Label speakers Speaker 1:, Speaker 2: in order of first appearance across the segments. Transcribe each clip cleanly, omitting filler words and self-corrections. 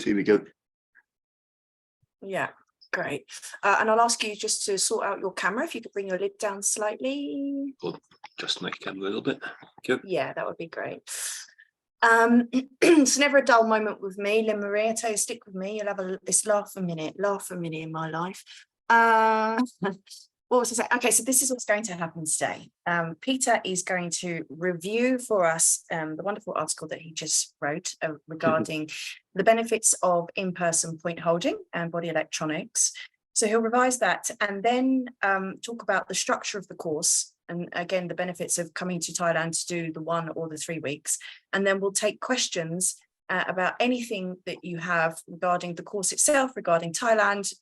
Speaker 1: Here we go.
Speaker 2: Yeah, great. And I'll ask you just to sort out your camera. If you could bring your lid down slightly.
Speaker 1: I'll just make camera a little bit. Yep.
Speaker 2: Yeah, that would be great. It's never a dull moment with me, Lynn Marie. I tell you, stick with me. You'll have this laugh a minute in my life. What was I saying? Okay, so this is what's going to happen today. Peter is going to review for us the wonderful article that he just wrote regarding the benefits of in-person point holding and body electronics. So he'll revise that and then talk about the structure of the course. And again, the benefits of coming to Thailand to do the 1 or the 3 weeks. And then we'll take questions about anything that you have regarding the course itself, regarding Thailand,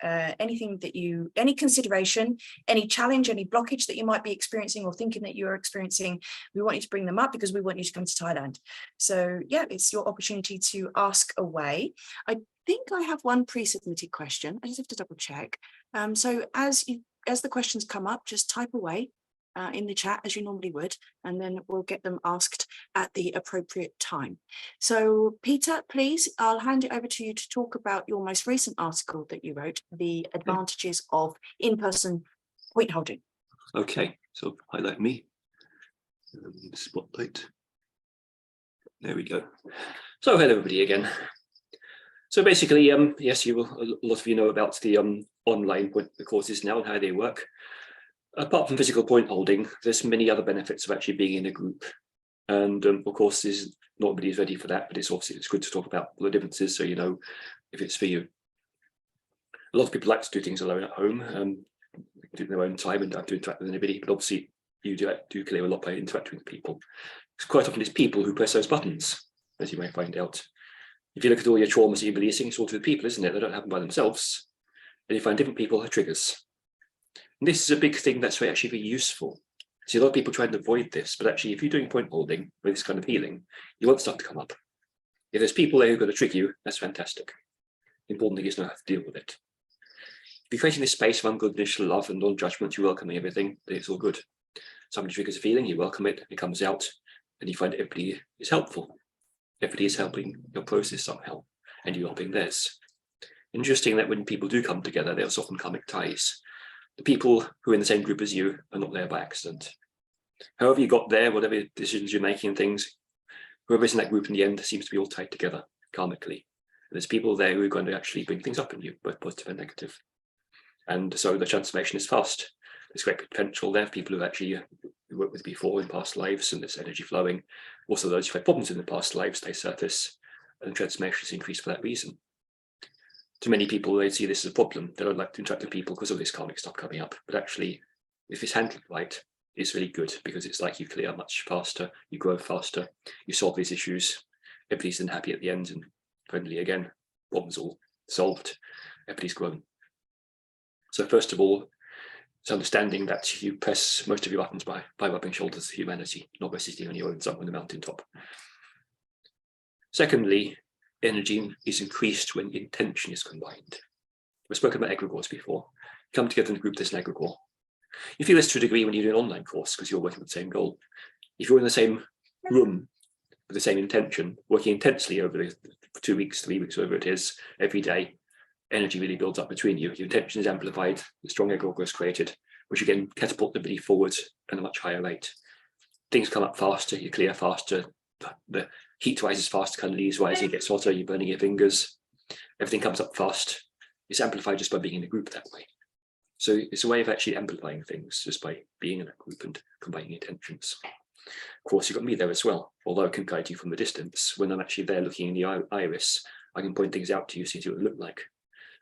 Speaker 2: anything that any consideration, any challenge, any blockage that you might be experiencing or thinking that you're experiencing. We want you to bring them up because we want you to come to Thailand. So yeah, it's your opportunity to ask away. I think I have one pre-submitted question. I just have to double check. So as the questions come up, just type away in the chat as you normally would, and then we'll get them asked at the appropriate time. So Peter, please, I'll hand it over to you to talk about your most recent article that you wrote, the advantages of in-person point holding.
Speaker 1: Okay, so highlight me. Spotlight. There we go. So hello everybody again. So basically, yes, a lot of you know about the online courses now and how they work. Apart from physical point holding, there's many other benefits of actually being in a group. And of course, not everybody's ready for that, but it's good to talk about the differences so you know if it's for you. A lot of people like to do things alone at home, do their own time and don't have to interact with anybody, but obviously you do clear a lot by interacting with people. Because quite often it's people who press those buttons, as you may find out. If you look at all your traumas that you're releasing, it's all to the people, isn't it? They don't happen by themselves. And you find different people are triggers. And this is a big thing that's actually very useful. See, a lot of people try to avoid this, but actually if you're doing point holding with this kind of healing, you want stuff to come up. If there's people there who are going to trick you, that's fantastic. The important thing is to know how to deal with it. If you're creating this space of unconditional love and non-judgment, you're welcoming everything, then it's all good. Somebody triggers a feeling, you welcome it, it comes out, and you find everybody is helpful. Everybody is helping your process somehow, and you're helping theirs. Interesting that when people do come together, there's often karmic ties. The people who are in the same group as you are not there by accident. However you got there, whatever decisions you're making and things, whoever's in that group in the end seems to be all tied together karmically. And there's people there who are going to actually bring things up in you, both positive and negative. And so the transformation is fast. There's great potential there for people who actually worked with before in past lives, and there's energy flowing. Also those who've had problems in the past lives, they surface, and transformation is increased for that reason. To many people, they see this as a problem. They don't like to interact with people because of this karmic stuff coming up. But actually, if it's handled right, it's really good because it's like you clear much faster, you grow faster, you solve these issues. Everybody's then happy at the end and friendly again. Problems all solved. Everybody's grown. So first of all, it's understanding that you press most of your buttons by rubbing shoulders to humanity, not by sitting on your own somewhere on the mountaintop. Secondly, energy is increased when intention is combined. We've spoken about egregores before. Come together in a group, there's an egregore. You feel this to a degree when you do an online course because you're working with the same goal. If you're in the same room with the same intention, working intensely over the 2 weeks, 3 weeks, whatever it is, every day, energy really builds up between you. Your intention is amplified, the strong egregore is created, which again catapult the body forward at a much higher rate. Things come up faster, you clear faster, the heat rises fast, kind of leaves rising, it gets hotter, you're burning your fingers. Everything comes up fast. It's amplified just by being in a group that way. So it's a way of actually amplifying things just by being in a group and combining intentions. Of course, you've got me there as well. Although I can guide you from a distance, when I'm actually there looking in the iris, I can point things out to you, see what it look like.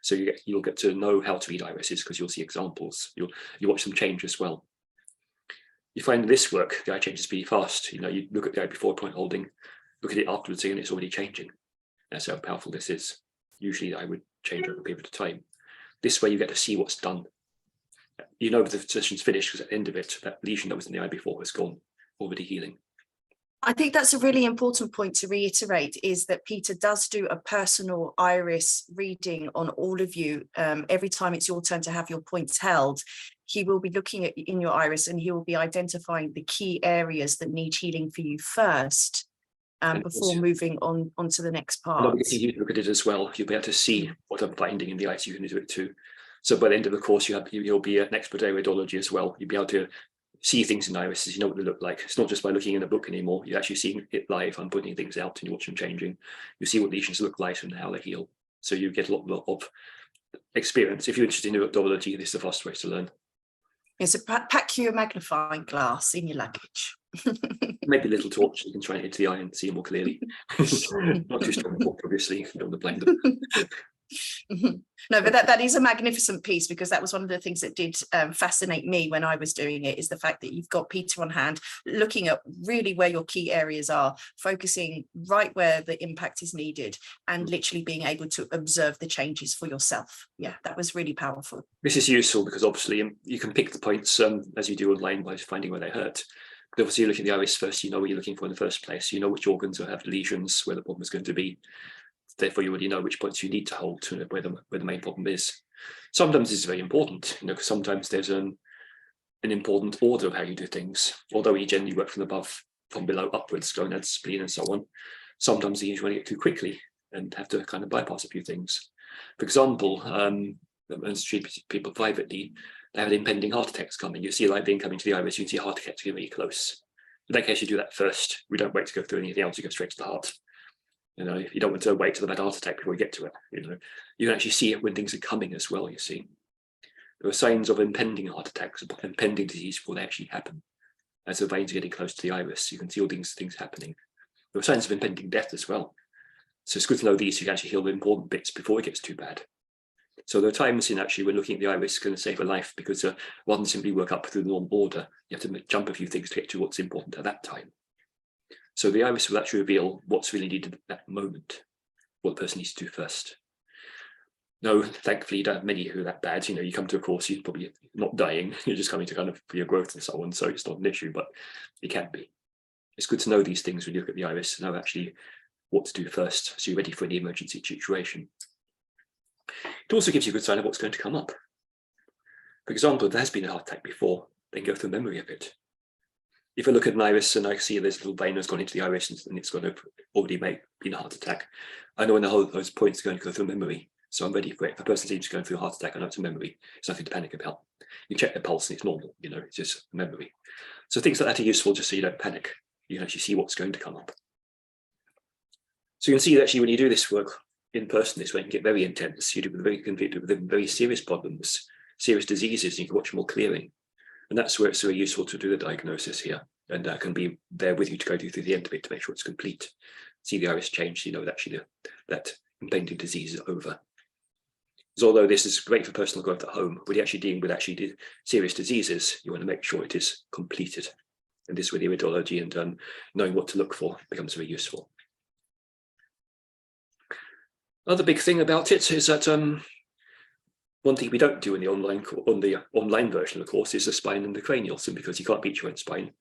Speaker 1: So you'll get to know how to read irises because you'll see examples. You watch them change as well. You find this work, the eye changes pretty fast. You know, you look at the eye before point holding, look at it afterwards, and it's already changing. That's how powerful this is. Usually the eye would change over a period of time. This way you get to see what's done. You know the session's finished because at the end of it, that lesion that was in the eye before is gone, already healing.
Speaker 2: I think that's a really important point to reiterate, is that Peter does do a personal iris reading on all of you. Every time it's your turn to have your points held, he will be looking at in your iris and he will be identifying the key areas that need healing for you first. before moving on onto the next part.
Speaker 1: Another thing you look at it as well, you'll be able to see what I'm finding in the iris, you can do it too. So by the end of the course, you'll be an expert iridology as well. You'll be able to see things in irises, you know what they look like. It's not just by looking in a book anymore, you're actually seeing it live and putting things out and you watch them changing. You see what lesions look like and how they heal. So you get a lot of experience. If you're interested in iridology, this is the fast way to learn.
Speaker 2: Yeah, so pack your magnifying glass in your luggage.
Speaker 1: Maybe a little torch, you can try and hit the eye and see more clearly. Not too strong, obviously, you don't want to blame them.
Speaker 2: No, but that is a magnificent piece, because that was one of the things that did fascinate me when I was doing it, is the fact that you've got Peter on hand, looking at really where your key areas are, focusing right where the impact is needed, and literally being able to observe the changes for yourself. Yeah, that was really powerful.
Speaker 1: This is useful because obviously you can pick the points as you do online by finding where they hurt. But obviously you look at the iris first, you know what you're looking for in the first place. You know which organs will have lesions, where the problem is going to be. Therefore, you already know which points you need to hold to where the main problem is. Sometimes it's very important, you know, because sometimes there's an important order of how you do things. Although you generally work from below upwards, going at spleen and so on. Sometimes you usually get too quickly and have to kind of bypass a few things. For example, and treat people privately, they have impending heart attacks coming. You see light being coming to the iris, you can see heart attacks getting really close. In that case, you do that first. We don't wait to go through anything else, you go straight to the heart. You know, you don't want to wait till the bad heart attack before you get to it. You know, you can actually see it when things are coming as well. You see, there are signs of impending heart attacks, impending disease before they actually happen. As the veins are getting close to the iris, you can see all these things happening. There are signs of impending death as well. So it's good to know these, so you can actually heal the important bits before it gets too bad. So there are times in actually when looking at the iris going to save a life, because rather than simply work up through the normal order, you have to jump a few things to get to what's important at that time. So the iris will actually reveal what's really needed at that moment, what the person needs to do first. No, thankfully, you don't have many who are that bad. You know, you come to a course, you're probably not dying. You're just coming to kind of for your growth and so on. So it's not an issue, but it can be. It's good to know these things when you look at the iris, to know actually what to do first, so you're ready for any emergency situation. It also gives you a good sign of what's going to come up. For example, if there has been a heart attack before, then go through memory of it. If I look at an iris and I see this little vein has gone into the iris and it's going to already been a heart attack, I know when those points are going to go through memory. So I'm ready for it. If a person seems to go through a heart attack, I know it's a memory. It's nothing to panic about. You check their pulse and it's normal, you know, it's just a memory. So things like that are useful just so you don't panic. You can actually see what's going to come up. So you can see that actually when you do this work in person, this way it can get very intense. You do with very serious problems, serious diseases, and you can watch them all clearing. And that's where it's very useful to do the diagnosis here. And I can be there with you to go through the end of it to make sure it's complete. See the iris change, so you know that actually that impending disease is over. Because although this is great for personal growth at home, when you're actually dealing with serious diseases, you want to make sure it is completed. And this is where the iridology and knowing what to look for becomes very useful. Another big thing about it is that one thing we don't do in the online version of the course is the spine and the cranial, simply because you can't beat your own spine.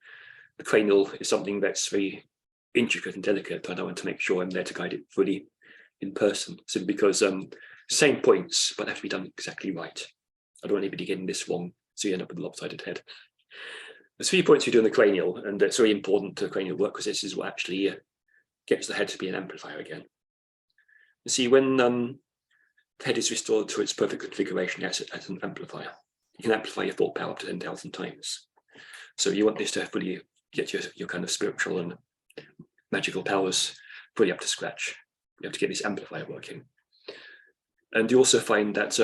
Speaker 1: The cranial is something that's very intricate and delicate, and I want to make sure I'm there to guide it fully in person, simply because same points, but they have to be done exactly right. I don't want anybody getting this wrong, so you end up with a lopsided head. There's 3 points we do in the cranial, and it's very important to cranial work because this is what actually gets the head to be an amplifier again. You see, when the head is restored to its perfect configuration as an amplifier, you can amplify your thought power up to 10,000 times. So you want this to fully get your kind of spiritual and magical powers fully up to scratch. You have to get this amplifier working. And you also find that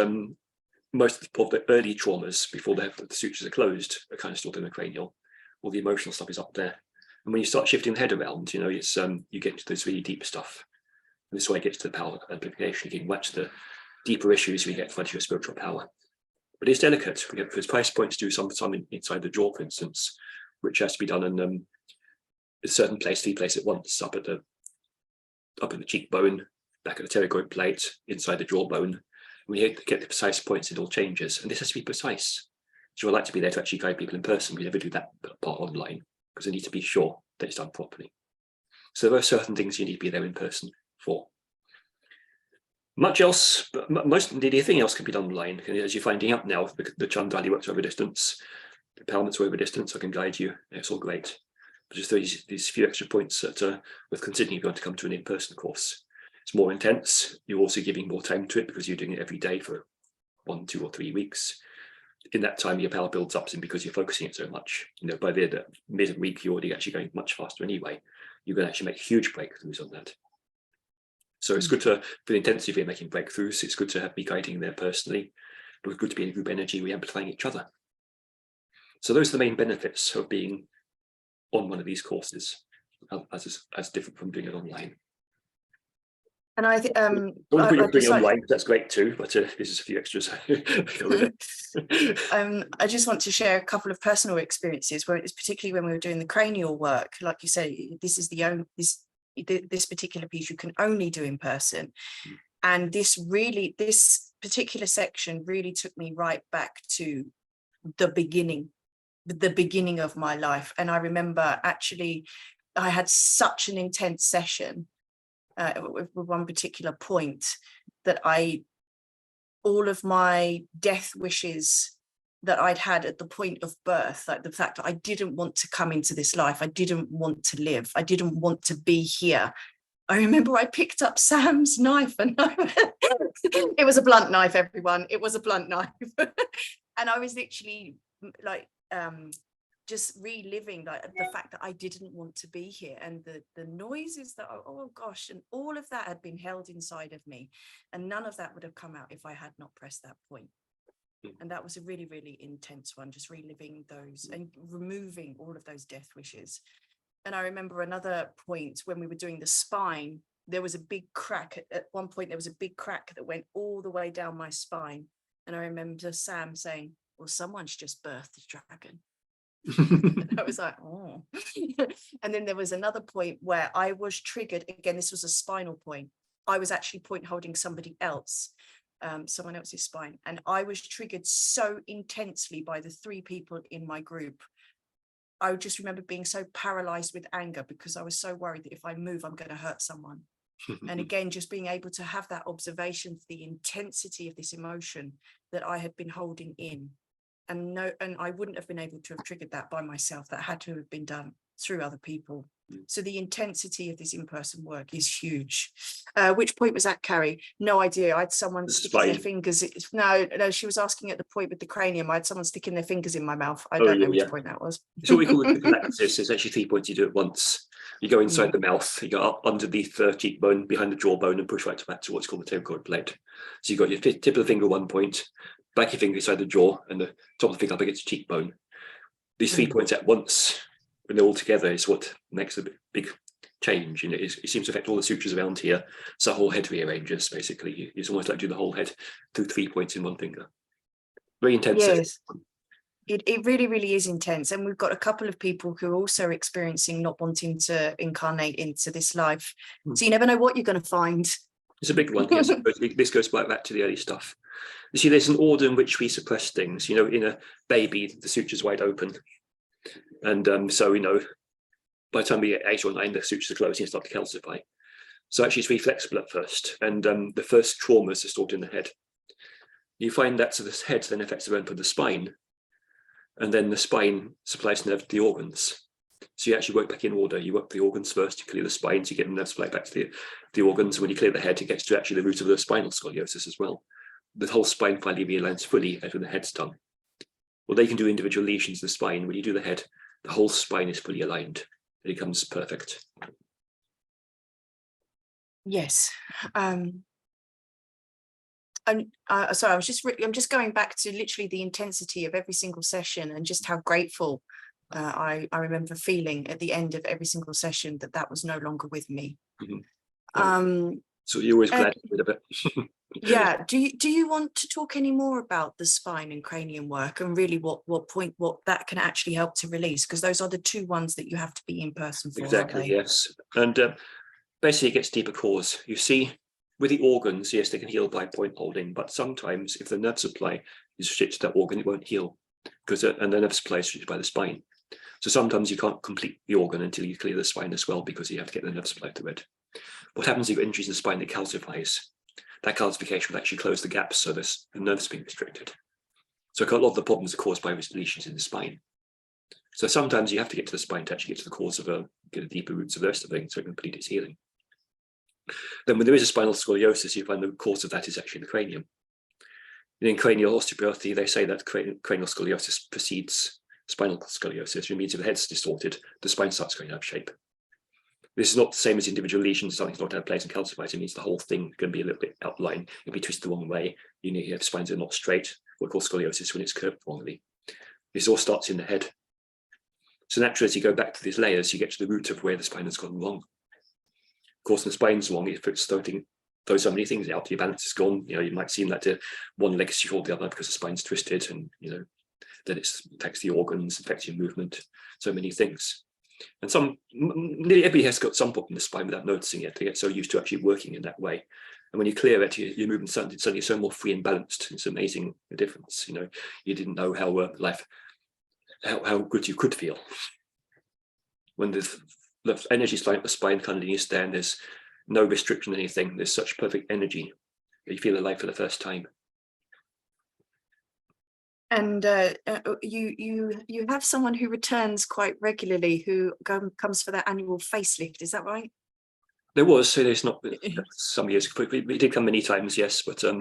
Speaker 1: most of the early traumas, before the sutures are closed, are kind of stored in the cranial. All the emotional stuff is up there. And when you start shifting the head around, you know, it's you get into this really deep stuff. And this is why it gets to the power amplification. You can watch the deeper issues we get to your spiritual power. But it's delicate. There's price points to do some inside the jaw, for instance, which has to be done in a certain place, 3 places at once, up in the cheekbone, back at the pterygoid plate, inside the jawbone. When you get the precise points, it all changes. And this has to be precise. So I like to be there to actually guide people in person. We never do that part online because I need to be sure that it's done properly. So there are certain things you need to be there in person for. Much else, anything else can be done online. As you're finding out now, the Chand Valley works over distance, the Parliament's over distance, I can guide you. It's all great. But just these few extra points that with considering you're going to come to an in-person course. It's more intense. You're also giving more time to it because you're doing it every day for 1, 2, or 3 weeks. In that time, your power builds up, and because you're focusing it so much, by the mid-week, you're already actually going much faster anyway. You can actually make huge breakthroughs on that. So it's good for the intensity of you making breakthroughs. It's good to have me guiding there personally. But it's good to be in group energy. We're amplifying each other. So those are the main benefits of being on one of these courses, as different from doing it online.
Speaker 2: And I think
Speaker 1: doing it online, that's great too, but this is a few extras.
Speaker 2: I just want to share a couple of personal experiences where it's particularly when we were doing the cranial work. Like you say, this is this particular piece you can only do in person. And this particular section really took me right back to the beginning of my life. And I remember actually I had such an intense session with one particular point that all of my death wishes that I'd had at the point of birth, like the fact that I didn't want to come into this life, I didn't want to live, I didn't want to be here. I remember I picked up Sam's knife and it was a blunt knife, everyone. It was a blunt knife. And I was literally like, just reliving like the fact that I didn't want to be here, and the noises that, oh gosh, and all of that had been held inside of me, and none of that would have come out if I had not pressed that point. And that was a really, really intense one, just reliving those and removing all of those death wishes. And I remember another point when we were doing the spine, there was a big crack. At one point, there was a big crack that went all the way down my spine. And I remember Sam saying, well, someone's just birthed a dragon. I was like, oh. And then there was another point where I was triggered. Again, this was a spinal point. I was actually point holding somebody else, someone else's spine. And I was triggered so intensely by the 3 people in my group. I just remember being so paralyzed with anger because I was so worried that if I move, I'm going to hurt someone. And again, just being able to have that observation for the intensity of this emotion that I had been holding in. And I wouldn't have been able to have triggered that by myself. That had to have been done through other people. So the intensity of this in-person work is huge. Which point was that, Carrie? No idea. I had someone sticking their fingers. No, she was asking at the point with the cranium. I had someone sticking their fingers in my mouth. I don't know which point that was.
Speaker 1: So what we call the triple axis. It's actually 3 points you do at once. You go inside the mouth, you go up underneath the cheekbone, behind the jawbone, and push right back to what's called the pterygoid blade. So you've got your tip of the finger 1 point, back your finger inside the jaw, and the top of the finger up against the cheekbone. These 3 points at once, when they're all together, is what makes a big change. It seems to affect all the sutures around here. So whole head rearranges, basically. It's almost like do the whole head through 3 points in one finger. Very intense.
Speaker 2: Yes. It really, really is intense. And we've got a couple of people who are also experiencing not wanting to incarnate into this life. So you never know what you're going to find.
Speaker 1: It's a big one, yes. This goes back to the early stuff. You see, there's an order in which we suppress things. In a baby, the suture's wide open. And so, by the time we get 8 or 9, the sutures are closed and start to calcify. So actually it's really flexible at first. And the first traumas are stored in the head. You find that so the head then affects the bone for the spine. And then the spine supplies nerve to the organs. So you actually work back in order. You work the organs first, you clear the spine, so you get the nerve supply back to the organs. And when you clear the head, it gets to actually the root of the spinal scoliosis as well. The whole spine finally realigns fully after the head's done. Well, they can do individual lesions in the spine. When you do the head, the whole spine is fully aligned. It becomes perfect.
Speaker 2: Yes. Sorry, I'm just going back to literally the intensity of every single session and just how grateful I remember feeling at the end of every single session that was no longer with me.
Speaker 1: So you're always glad to get a bit.
Speaker 2: Yeah. Do you want to talk any more about the spine and cranium work and really what that can actually help to release? Because those are the 2 ones that you have to be in person for.
Speaker 1: Exactly, yes. And basically it gets deeper cause. You see, with the organs, yes, they can heal by point holding, but sometimes if the nerve supply is restricted to that organ, it won't heal and the nerve supply is restricted by the spine. So sometimes you can't complete the organ until you clear the spine as well, because you have to get the nerve supply to it. What happens if you've got injuries in the spine that calcifies? That calcification will actually close the gaps, so the nerves being restricted. So a lot of the problems are caused by lesions in the spine. So sometimes you have to get to the spine to actually get to the cause of get the deeper roots of the rest of the thing so it can complete its healing. Then when there is a spinal scoliosis, you find the cause of that is actually the cranium. And in cranial osteopathy, they say that cranial scoliosis precedes spinal scoliosis, which means if the head's distorted, the spine starts going out of shape. This is not the same as individual lesions, something's not out of place and calcified. It means the whole thing can be a little bit outline, it'll be twisted the wrong way. You have spines that are not straight, what we call scoliosis when it's curved wrongly. This all starts in the head. So naturally, as you go back to these layers, you get to the root of where the spine has gone wrong. Of course, when the spine's wrong, if it's throw so many things out, your balance is gone. You might seem that one leg is short the other because the spine's twisted, and then it affects the organs, affects your movement, so many things. And nearly everybody has got some problem in the spine without noticing it. They get so used to actually working in that way. And when you clear it, your movement suddenly so more free and balanced. It's amazing the difference. You didn't know how how good you could feel. When the energy is like the spine kind of used there, and there's no restriction, anything. There's such perfect energy that you feel alive for the first time.
Speaker 2: And you have someone who returns quite regularly, who comes for their annual facelift. Is that right?
Speaker 1: There was, so there's not some years. We did come many times, yes, but I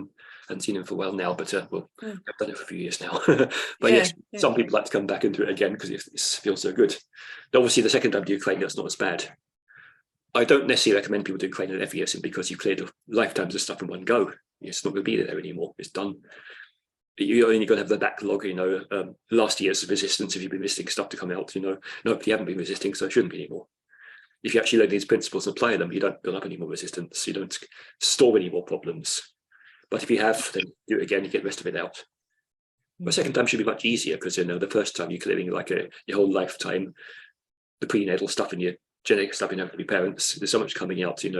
Speaker 1: haven't seen him for a while now. But I've done it for a few years now. But yes, some people like to come back and do it again because it feels so good. But obviously, the second time you do cranial, it's not as bad. I don't necessarily recommend people do cranial every year because you cleared lifetimes of stuff in one go. It's not going to be there anymore. It's done. You're only going to have the backlog, last year's resistance if you've been resisting stuff to come out, no, you haven't been resisting, so it shouldn't be anymore. If you actually learn these principles and apply them, you don't build up any more resistance, you don't store any more problems. But if you have, then do it again, you get the rest of it out. The second time should be much easier because, the first time you're clearing like your whole lifetime, the prenatal stuff and your genetic stuff from your parents, there's so much coming out, it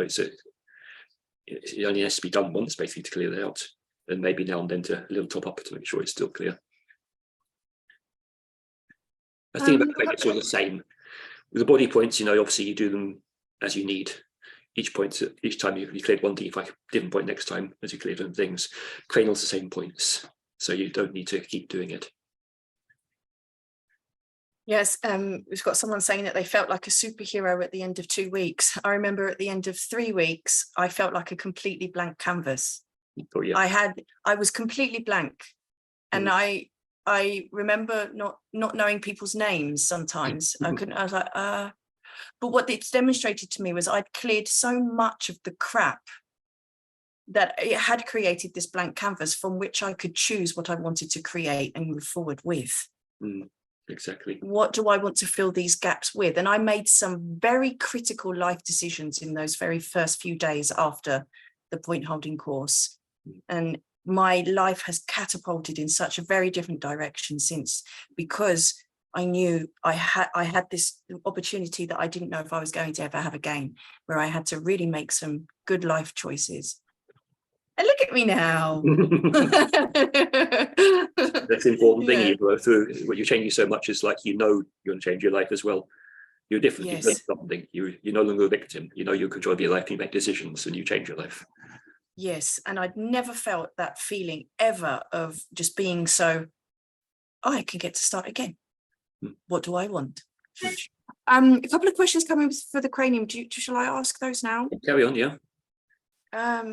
Speaker 1: only has to be done once basically to clear it out. And maybe now and then to a little top up to make sure it's still clear. I think about it's all the same. With the body points, obviously you do them as you need. Each time you cleared one thing, like a different point next time as you clear different things. Cranial's the same points, so you don't need to keep doing it.
Speaker 2: Yes, we've got someone saying that they felt like a superhero at the end of 2 weeks. I remember at the end of 3 weeks, I felt like a completely blank canvas.
Speaker 1: Oh, yeah.
Speaker 2: I was completely blank, and I remember not knowing people's names sometimes. I was like, but what it's demonstrated to me was I'd cleared so much of the crap that it had created this blank canvas from which I could choose what I wanted to create and move forward with.
Speaker 1: Exactly.
Speaker 2: What do I want to fill these gaps with? And I made some very critical life decisions in those very first few days after the point holding course. And my life has catapulted in such a very different direction since, because I knew I had this opportunity that I didn't know if I was going to ever have again, where I had to really make some good life choices. And look at me now.
Speaker 1: That's the important thing you go through. What you're changing so much is you're going to change your life as well. You're different.
Speaker 2: Yes.
Speaker 1: You've done something. You're no longer a victim. You control your life. You make decisions, and you change your life.
Speaker 2: Yes, and I'd never felt that feeling ever of just being so, I can get to start again. What do I want? A couple of questions coming for the cranium. Shall I ask those now?
Speaker 1: Carry on, yeah.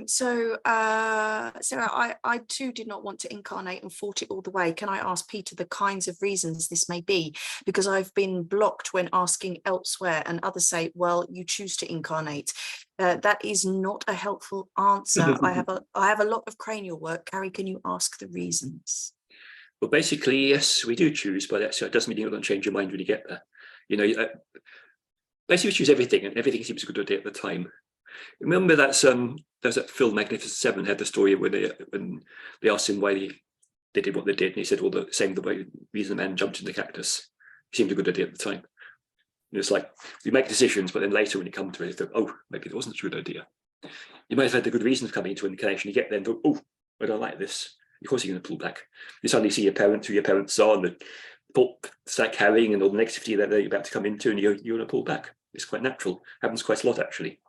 Speaker 2: So I too did not want to incarnate and fought it all the way. Can I ask Peter the kinds of reasons this may be? Because I've been blocked when asking elsewhere, and others say, well, you choose to incarnate. That is not a helpful answer. I have a lot of cranial work. Carrie, can you ask the reasons?
Speaker 1: Well, basically, yes, we do choose, but it doesn't mean you're going to change your mind when you get there. Basically, we choose everything, and everything seems a good idea at the time. Remember there's that film Magnificent Seven had the story when they asked him why they did what they did, and he said, well, the reason the man jumped in the cactus. It seemed a good idea at the time. And it's like you make decisions, but then later when you come to it, you think, oh, maybe it wasn't a good idea. You might have had the good reasons coming into incarnation. You get there and go, oh, I don't like this. Of course, you're going to pull back. You suddenly see your parents, who your parents are, and the start carrying and all the negativity that they're about to come into, and you're going to pull back. It's quite natural. Happens quite a lot, actually.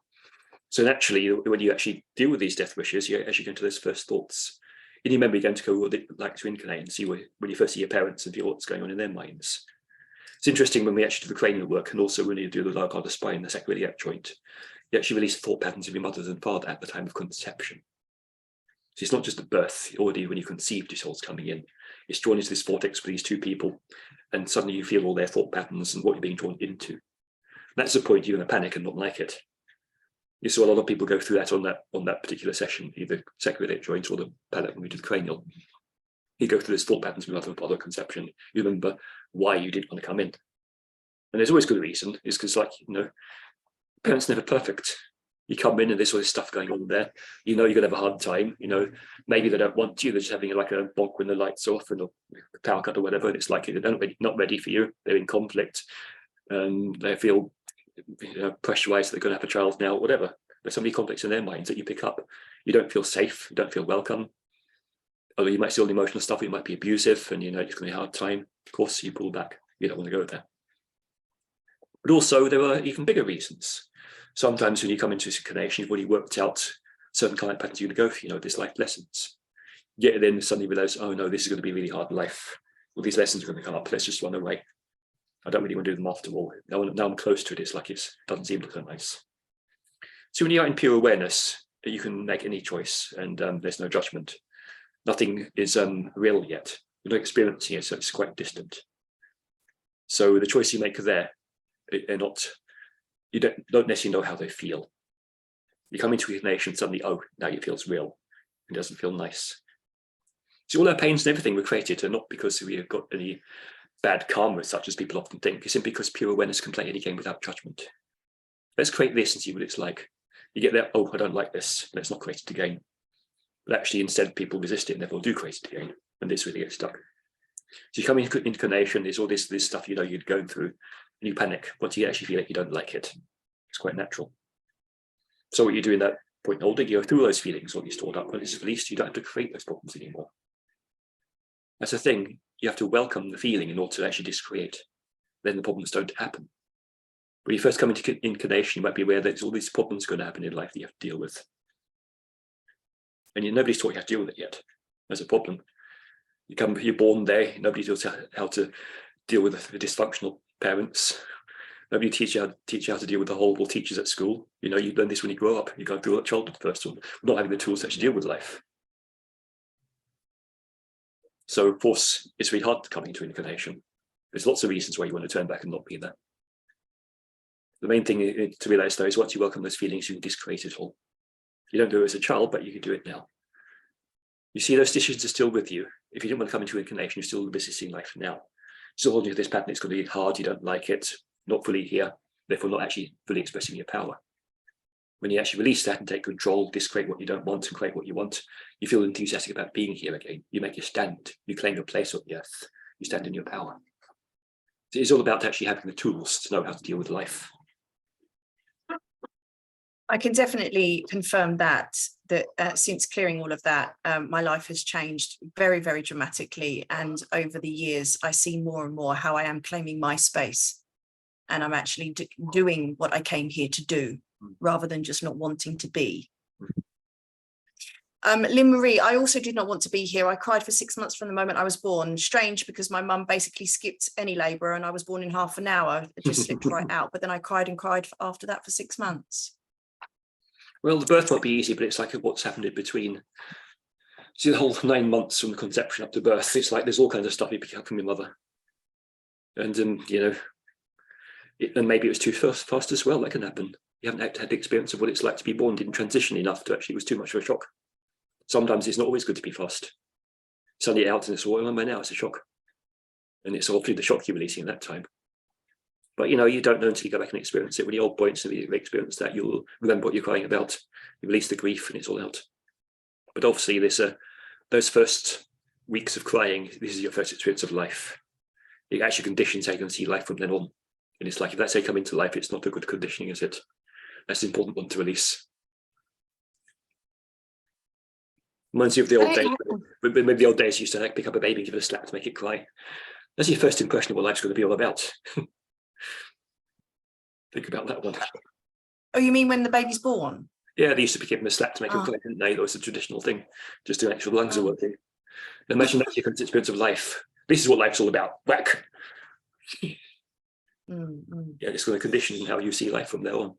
Speaker 1: So naturally, when you actually deal with these death wishes, you actually go into those first thoughts. In your memory, you're going to go, what would it like to incarnate and see when you first see your parents and feel what's going on in their minds. It's interesting when we actually do the cranial work, and also when you do the lower part of the spine, the sacroiliac joint, you actually release thought patterns of your mother and father at the time of conception. So it's not just at birth, already when you conceived, your soul's coming in. It's drawn into this vortex with these two people, and suddenly you feel all their thought patterns and what you're being drawn into. And that's the point you're going to panic and not like it. You saw a lot of people go through that on that particular session, either sacroiliac joint or the palate when we did the cranial. You go through this thought patterns with mother and father conception. You remember why you didn't want to come in. And there's always good reason, is because, like, parents are never perfect. You come in and there's all this stuff going on there. You're going to have a hard time. Maybe they don't want you. They're just having like a bonk when the lights are off and the power cut or whatever. And it's like they're not ready for you. They're in conflict. They feel pressurized they're going to have a child now, whatever. There's so many conflicts in their minds that you pick up. You don't feel safe. You don't feel welcome. Although you might see all the emotional stuff, it might be abusive, and it's going to be a hard time. Of course, you pull back. You don't want to go there. But also, there are even bigger reasons. Sometimes when you come into this incarnation, you've already worked out certain kind of patterns you're going to go through, these life lessons. Yet then suddenly realize, oh no, this is going to be really hard in life. Well, these lessons are going to come up. Let's just run away. I don't really want to do them after all. Now I'm close to it. It's like it doesn't seem so nice. So when you're in pure awareness, you can make any choice, and there's no judgment. Nothing is real yet. You're not experiencing it, so it's quite distant. So the choice you make there, you don't necessarily know how they feel. You come into incarnation, suddenly, oh, now it feels real. It doesn't feel nice. So all our pains and everything were created, and not because we have got any bad karma, such as people often think. It's simply because pure awareness can play any game without judgment. Let's create this and see what it's like. You get there, oh, I don't like this. Let's not create it again. But actually, instead, people resist it and therefore do create it again, and this really gets stuck. So you come into incarnation, there's all this stuff you're going through, and you panic. Once you actually feel it, you don't like it. It's quite natural. So what you do in that point holding, you go through those feelings, what you stored up, and it's released, you don't have to create those problems anymore. That's the thing. You have to welcome the feeling in order to actually discreate. Then the problems don't happen. When you first come into incarnation, you might be aware that there's all these problems going to happen in life that you have to deal with. And nobody's taught you how to deal with it yet. There's a problem. You're born there. Nobody knows how to deal with the dysfunctional parents. Nobody teach you how to deal with the horrible teachers at school. You learn this when you grow up. You go through childhood first, not having the tools to actually deal with life. So, of course, it's really hard to come into incarnation. There's lots of reasons why you want to turn back and not be there. The main thing to realize, though, is once you welcome those feelings, you can discreate it all. You don't do it as a child, but you can do it now. You see, those decisions are still with you. If you didn't want to come into incarnation, you're still resisting life now. Still holding to this pattern, it's going to be hard, you don't like it, not fully here, therefore not actually fully expressing your power. When you actually release that and take control, discreate what you don't want and create what you want, you feel enthusiastic about being here again. You make your stand, you claim your place on the earth, you stand in your power. So it's all about actually having the tools to know how to deal with life.
Speaker 2: I can definitely confirm that since clearing all of that, my life has changed very, very dramatically. And over the years, I see more and more how I am claiming my space. And I'm actually doing what I came here to do, rather than just not wanting to be. Lynn Marie, I also did not want to be here. I cried for 6 months from the moment I was born. Strange, because my mum basically skipped any labour and I was born in half an hour. It just slipped right out. But then I cried and cried after that for 6 months.
Speaker 1: Well, the birth might be easy, but it's like what's happened in between. See, the whole 9 months from conception up to birth, it's like there's all kinds of stuff you pick up from your mother. And, and maybe it was too fast as well. That can happen. You haven't had the experience of what it's like to be born, didn't transition enough to actually, it was too much of a shock. Sometimes it's not always good to be fast. Suddenly out in this water, am I now? It's a shock. And it's obviously the shock you're releasing at that time. But you don't know until you go back and experience it. When you're old points and you experience that, you'll remember what you're crying about. You release the grief and it's all out. But obviously those first weeks of crying, this is your first experience of life. It actually conditions how you can see life from then on. And it's like, if that's how you come into life, it's not a good conditioning, is it? That's an important one to release. Reminds you of the old days. Maybe the old days you used to pick up a baby and give it a slap to make it cry. That's your first impression of what life's going to be all about. Think about that one.
Speaker 2: Oh, you mean when the baby's born?
Speaker 1: Yeah, they used to give him a slap to make him cry, didn't they? That was a traditional thing, just to make sure the lungs are working. Imagine that's your experience of life. This is what life's all about. Whack. Yeah, it's going to condition how you see life from there on.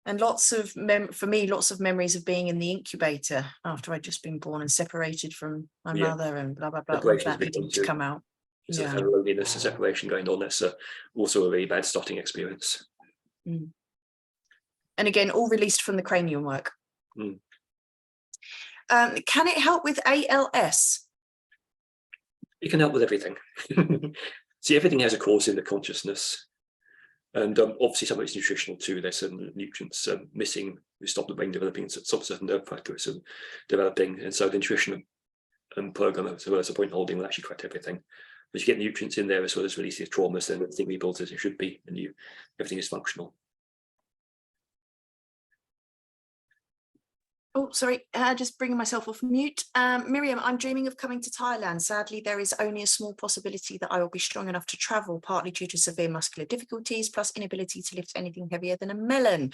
Speaker 2: And lots of for me, lots of memories of being in the incubator after I'd just been born and separated from my mother and blah blah blah. All of
Speaker 1: Separation is a
Speaker 2: that
Speaker 1: big one
Speaker 2: needing to
Speaker 1: too.
Speaker 2: come out.
Speaker 1: So kind of loneliness and separation going on. That's also a really bad starting experience.
Speaker 2: And again, all released from the cranium work. Can it help with ALS?
Speaker 1: It can help with everything. See, everything has a cause in the consciousness. And obviously some of it's nutritional too. There's some nutrients missing. We stop the brain developing, stop certain nerve factors and developing. And so the nutrition program, as well as the point holding, will actually correct everything. But you get nutrients in there as well as releasing traumas, then everything rebuilds as it should be, and everything is functional.
Speaker 2: Oh, sorry, just bringing myself off mute. Miriam, I'm dreaming of coming to Thailand. Sadly, there is only a small possibility that I will be strong enough to travel, partly due to severe muscular difficulties, plus inability to lift anything heavier than a melon.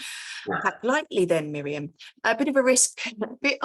Speaker 2: Pack lightly then, Miriam. A bit of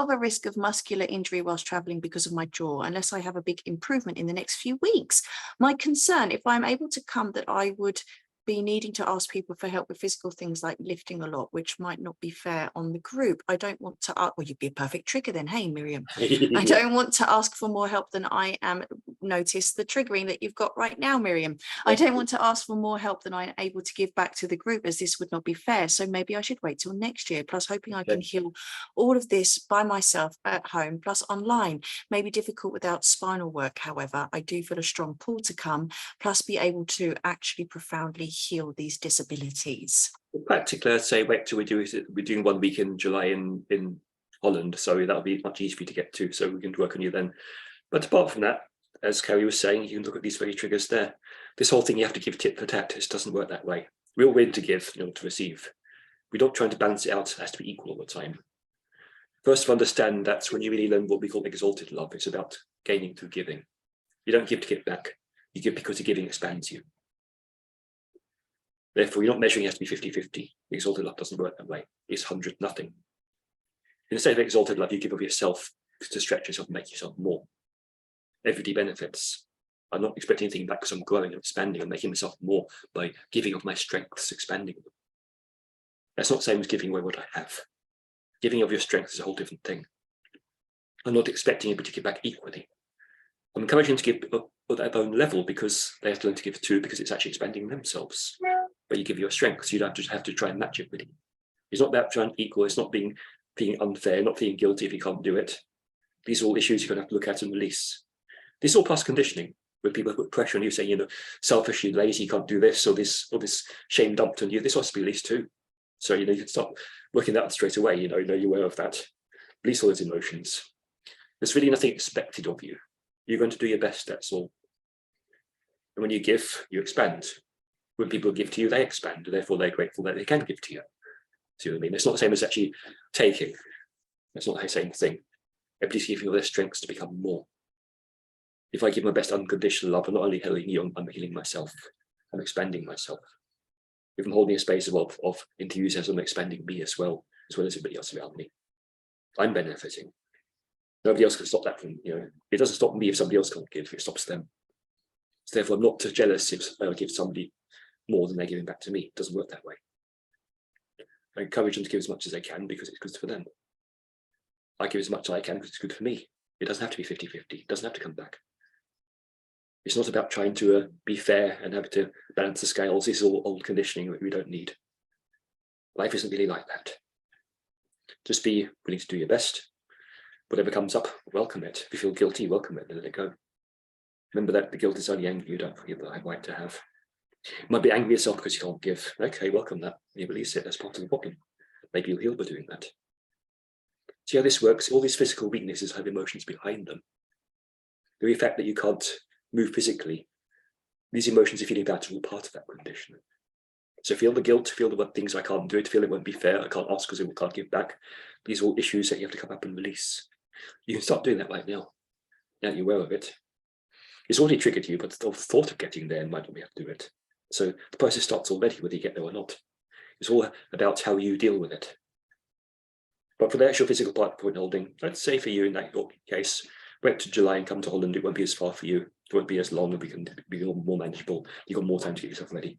Speaker 2: a risk of muscular injury whilst traveling because of my jaw, unless I have a big improvement in the next few weeks. My concern, if I'm able to come, that I would be needing to ask people for help with physical things like lifting a lot, which might not be fair on the group. I don't want to, well, you'd be a perfect trigger then. Hey, Miriam, I don't want to ask for more help than I am. Notice the triggering that you've got right now, Miriam. I don't want to ask for more help than I'm able to give back to the group, as this would not be fair. So maybe I should wait till next year. Plus, hoping I can heal all of this by myself at home, plus online. May be difficult without spinal work. However, I do feel a strong pull to come, plus be able to actually profoundly heal these disabilities.
Speaker 1: Practically, I'd say wait till we're doing 1 week in July in Holland, so that'll be much easier for you to get to, so we can work on you then. But apart from that, as Carrie was saying, you can look at these very triggers there. This whole thing you have to give tit for tat, it doesn't work that way. We're all willing to give in order to receive. We're not trying to balance it out, it has to be equal all the time. First, to understand that when you really learn what we call exalted love, it's about gaining through giving. You don't give to get back, you give because the giving expands you. Therefore, you're not measuring it has to be 50-50. Exalted love doesn't work that way. It's 100-0. Instead of exalted love, you give of yourself to stretch yourself and make yourself more. Everybody benefits. I'm not expecting anything back because I'm growing and expanding and making myself more by giving of my strengths, expanding them. That's not the same as giving away what I have. Giving of your strength is a whole different thing. I'm not expecting anybody to give back equally. I'm encouraging them to give at their own level because they have to learn to give too, because it's actually expanding themselves. But you give your strength, so you don't have to try and match it really. It's not about trying to equal, it's not being unfair, not feeling guilty if you can't do it. These are all issues you're going to have to look at and release. This is all past conditioning, where people put pressure on you saying, selfish, you're lazy, you can't do this, or this shame dumped on you. This has to be released too. So you can start working that straight away, you're aware of that. Release all those emotions. There's really nothing expected of you. You're going to do your best, that's all. And when you give, you expand. When people give to you, they expand, and therefore they're grateful that they can give to you. See what I mean? It's not the same as actually taking. That's not the same thing. Everybody's giving all their strengths to become more. If I give my best unconditional love, I'm not only healing you, I'm healing myself. I'm expanding myself. If I'm holding a space of enthusiasm, I'm expanding me as well as everybody else around me. I'm benefiting. Nobody else can stop that from, it doesn't stop me if somebody else can't give, it stops them. So therefore, I'm not too jealous if I give somebody more than they're giving back to me. It doesn't work that way. I encourage them to give as much as they can because it's good for them. I give as much as I can because it's good for me. It doesn't have to be 50-50. It doesn't have to come back. It's not about trying to be fair and have to balance the scales. This is all old conditioning that we don't need. Life isn't really like that. Just be willing to do your best. Whatever comes up, welcome it. If you feel guilty, welcome it and let it go. Remember that the guilt is only anger you don't forget that I have right to have. You might be angry at yourself because you can't give. Okay, welcome that. You release it. That's part of the problem. Maybe you'll heal by doing that. See how this works? All these physical weaknesses have emotions behind them. The very fact that you can't move physically, these emotions you're feeling about are all part of that condition. So feel the guilt, feel the things I can't do it, feel it won't be fair, I can't ask because I can't give back. These are all issues that you have to come up and release. You can start doing that right now. Now you're aware of it. It's already triggered you, but the thought of getting there might not be able to do it. So the process starts already, whether you get there or not. It's all about how you deal with it. But for the actual physical point holding, I'd say for you in that case, wait to July and come to Holland, it won't be as far for you. It won't be as long, and we can be more manageable. You've got more time to get yourself ready.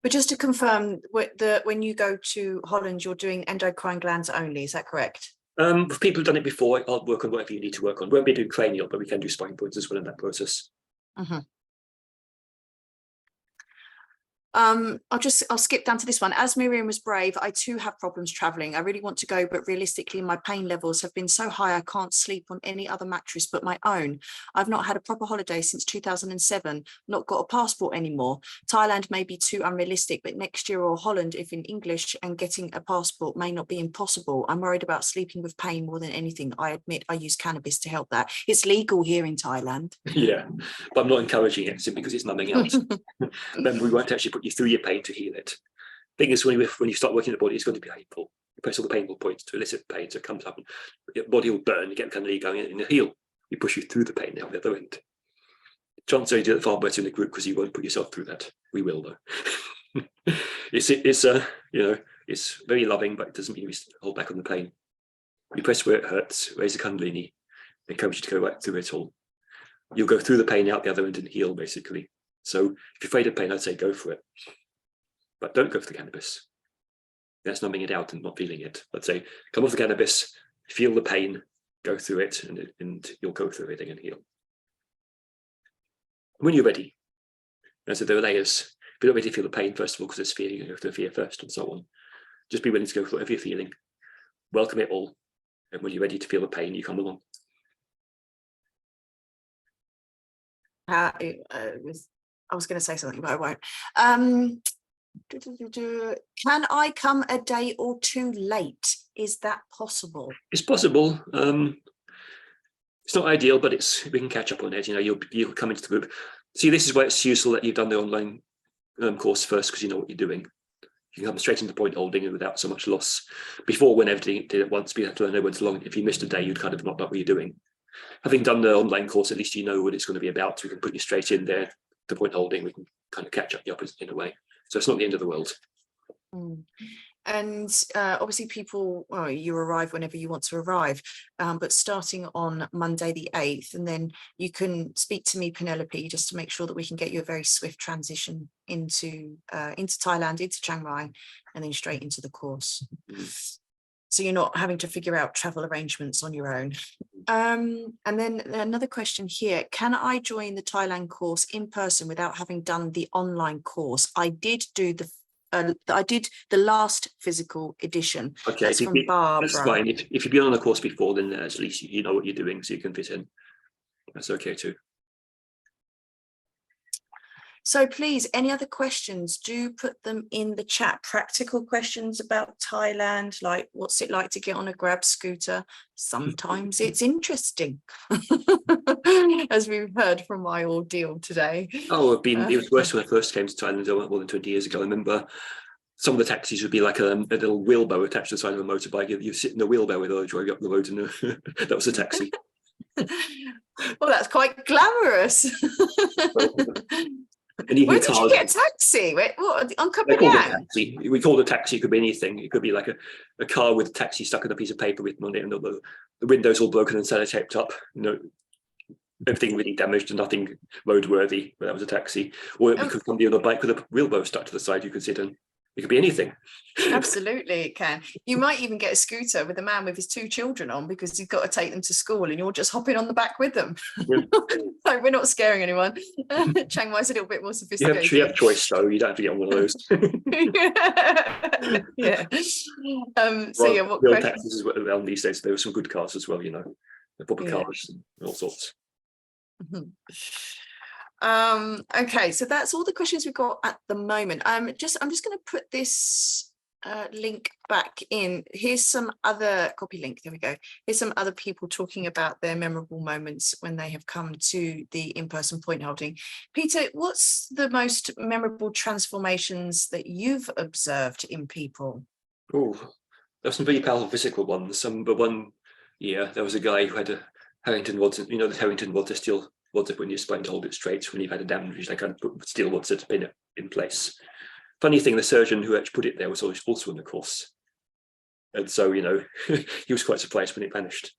Speaker 2: But just to confirm, when you go to Holland, you're doing endocrine glands only, is that correct?
Speaker 1: For people who've done it before, I'll work on whatever you need to work on. We won't be doing cranial, but we can do spine points as well in that process.
Speaker 2: I'll skip down to this one. As Miriam was brave, I too have problems traveling. I really want to go, but realistically, my pain levels have been so high I can't sleep on any other mattress but my own. I've not had a proper holiday since 2007, not got a passport anymore. Thailand may be too unrealistic, but next year or Holland, if in English, and getting a passport may not be impossible. I'm worried about sleeping with pain more than anything. I admit I use cannabis to help that. It's legal here in Thailand.
Speaker 1: Yeah, but I'm not encouraging it simply because it's numbing out. Remember, we won't actually put you through your pain to heal it. Thing is, when you start working the body, it's going to be painful. You press all the painful points to elicit pain, so it comes up and your body will burn, you get kind of going in the heel. We push you through the pain now, the other end. Chances are you do it far better in the group because you won't put yourself through that. We will though. It's very loving, but it doesn't mean we hold back on the pain. You press where it hurts, raise the kundalini, encourage you to go right through it all. You'll go through the pain out the other end and heal, basically. So if you're afraid of pain, I'd say go for it. But don't go for the cannabis. That's numbing it out and not feeling it. I'd say come off the cannabis, feel the pain, go through it, and you'll go through everything and heal. When you're ready, and so there are layers. If you're not ready to feel the pain, first of all, because there's fear, you go through fear first and so on. Just be willing to go for whatever you're feeling. Welcome it all. And when you're ready to feel the pain, you come along.
Speaker 2: I was going to say something, but I won't. Can I come a day or two late? Is that possible?
Speaker 1: It's possible. It's not ideal, but we can catch up on it. You'll come into the group. See, this is where it's useful that you've done the online course first, because you know what you're doing. You can come straight into point holding without so much loss. Before, when everything did at once, you have to know when it's long. If you missed a day, you'd kind of not know what you're doing. Having done the online course, at least you know what it's going to be about. So we can put you straight in there. The point holding, we can kind of catch up the opposite in a way. So it's not the end of the world.
Speaker 2: And obviously you arrive whenever you want to arrive, but starting on Monday the 8th, and then you can speak to me, Penelope, just to make sure that we can get you a very swift transition into Thailand, into Chiang Mai, and then straight into the course. So you're not having to figure out travel arrangements on your own. And then another question here, can I join the Thailand course in person without having done the online course? I did do the last physical edition.
Speaker 1: Okay,
Speaker 2: that's from Barbara.
Speaker 1: That's fine. If you've been on a course before, then at least you know what you're doing, so you can fit in. That's okay too.
Speaker 2: So please, any other questions, do put them in the chat. Practical questions about Thailand, like what's it like to get on a grab scooter? Sometimes it's interesting, as we've heard from my ordeal today.
Speaker 1: Oh, it was worse when I first came to Thailand more than 20 years ago. I remember some of the taxis would be like a little wheelbarrow attached to the side of a motorbike. You sit in the wheelbarrow with her driving up the road, and that was a taxi.
Speaker 2: Well, that's quite glamorous.
Speaker 1: And
Speaker 2: where did you get a taxi? What, on Copenhagen?
Speaker 1: We called a taxi, it could be anything. It could be like a car with a taxi stuck in a piece of paper written on it, and the windows all broken and sellotaped up. Everything really damaged and nothing roadworthy, but that was a taxi. Or it could come on a bike with a wheelbarrow stuck to the side you could sit in. It could be anything.
Speaker 2: Absolutely, it can. You might even get a scooter with a man with his 2 children on, because you've got to take them to school and you're just hopping on the back with them. Yeah. So we're not scaring anyone. Chiang Mai's a little bit more sophisticated.
Speaker 1: You have choice, though. You don't have to get on one of those.
Speaker 2: Yeah. What
Speaker 1: real taxis around these days? There were some good cars as well, the proper cars and all sorts.
Speaker 2: Okay, so that's all the questions we've got at the moment. I'm just going to put this link back in. Here's some other copy link. There we go. Here's some other people talking about their memorable moments when they have come to the in-person point holding. Peter, what's the most memorable transformations that you've observed in people?
Speaker 1: Oh, there were some very powerful physical ones. But one year there was a guy who had a Harrington rod. The Harrington rods are still rods up when you're trying to hold it straight. When you've had a damage, they kind of put steel rods that have been in place. Funny thing, the surgeon who actually put it there was also in the course, and so he was quite surprised when it vanished.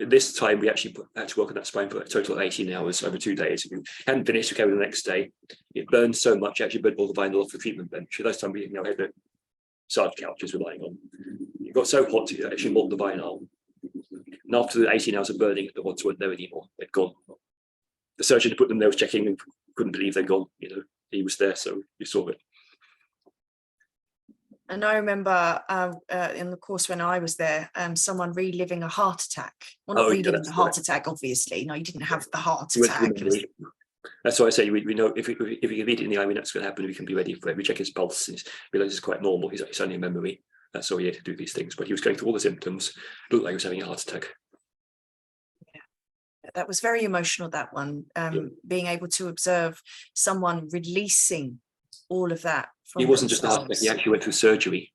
Speaker 1: This time we actually had to work on that spine for a total of 18 hours over 2 days. We hadn't finished, we came the next day. It burned so much, actually burned all the vinyl off the treatment bench. At this time we had the massage couches we're lying on. It got so hot it actually melted the vinyl. And after the 18 hours of burning, the rods weren't there anymore. They'd gone. The surgeon who put them there was checking and couldn't believe they'd gone. He was there, so we saw it.
Speaker 2: And I remember in the course when I was there, someone reliving a heart attack. Well, not reliving the heart attack, obviously. No, you didn't have the heart attack.
Speaker 1: That's why I say we know if we can read it in the eye, we know it's going to happen. We can be ready for it. We check his pulse. And realize it's quite normal. It's only a memory. That's all he had to do these things. But he was going through all the symptoms. It looked like he was having a heart attack.
Speaker 2: Yeah, that was very emotional. That one, being able to observe someone releasing all of that.
Speaker 1: He wasn't just a heart attack. He actually went through surgery.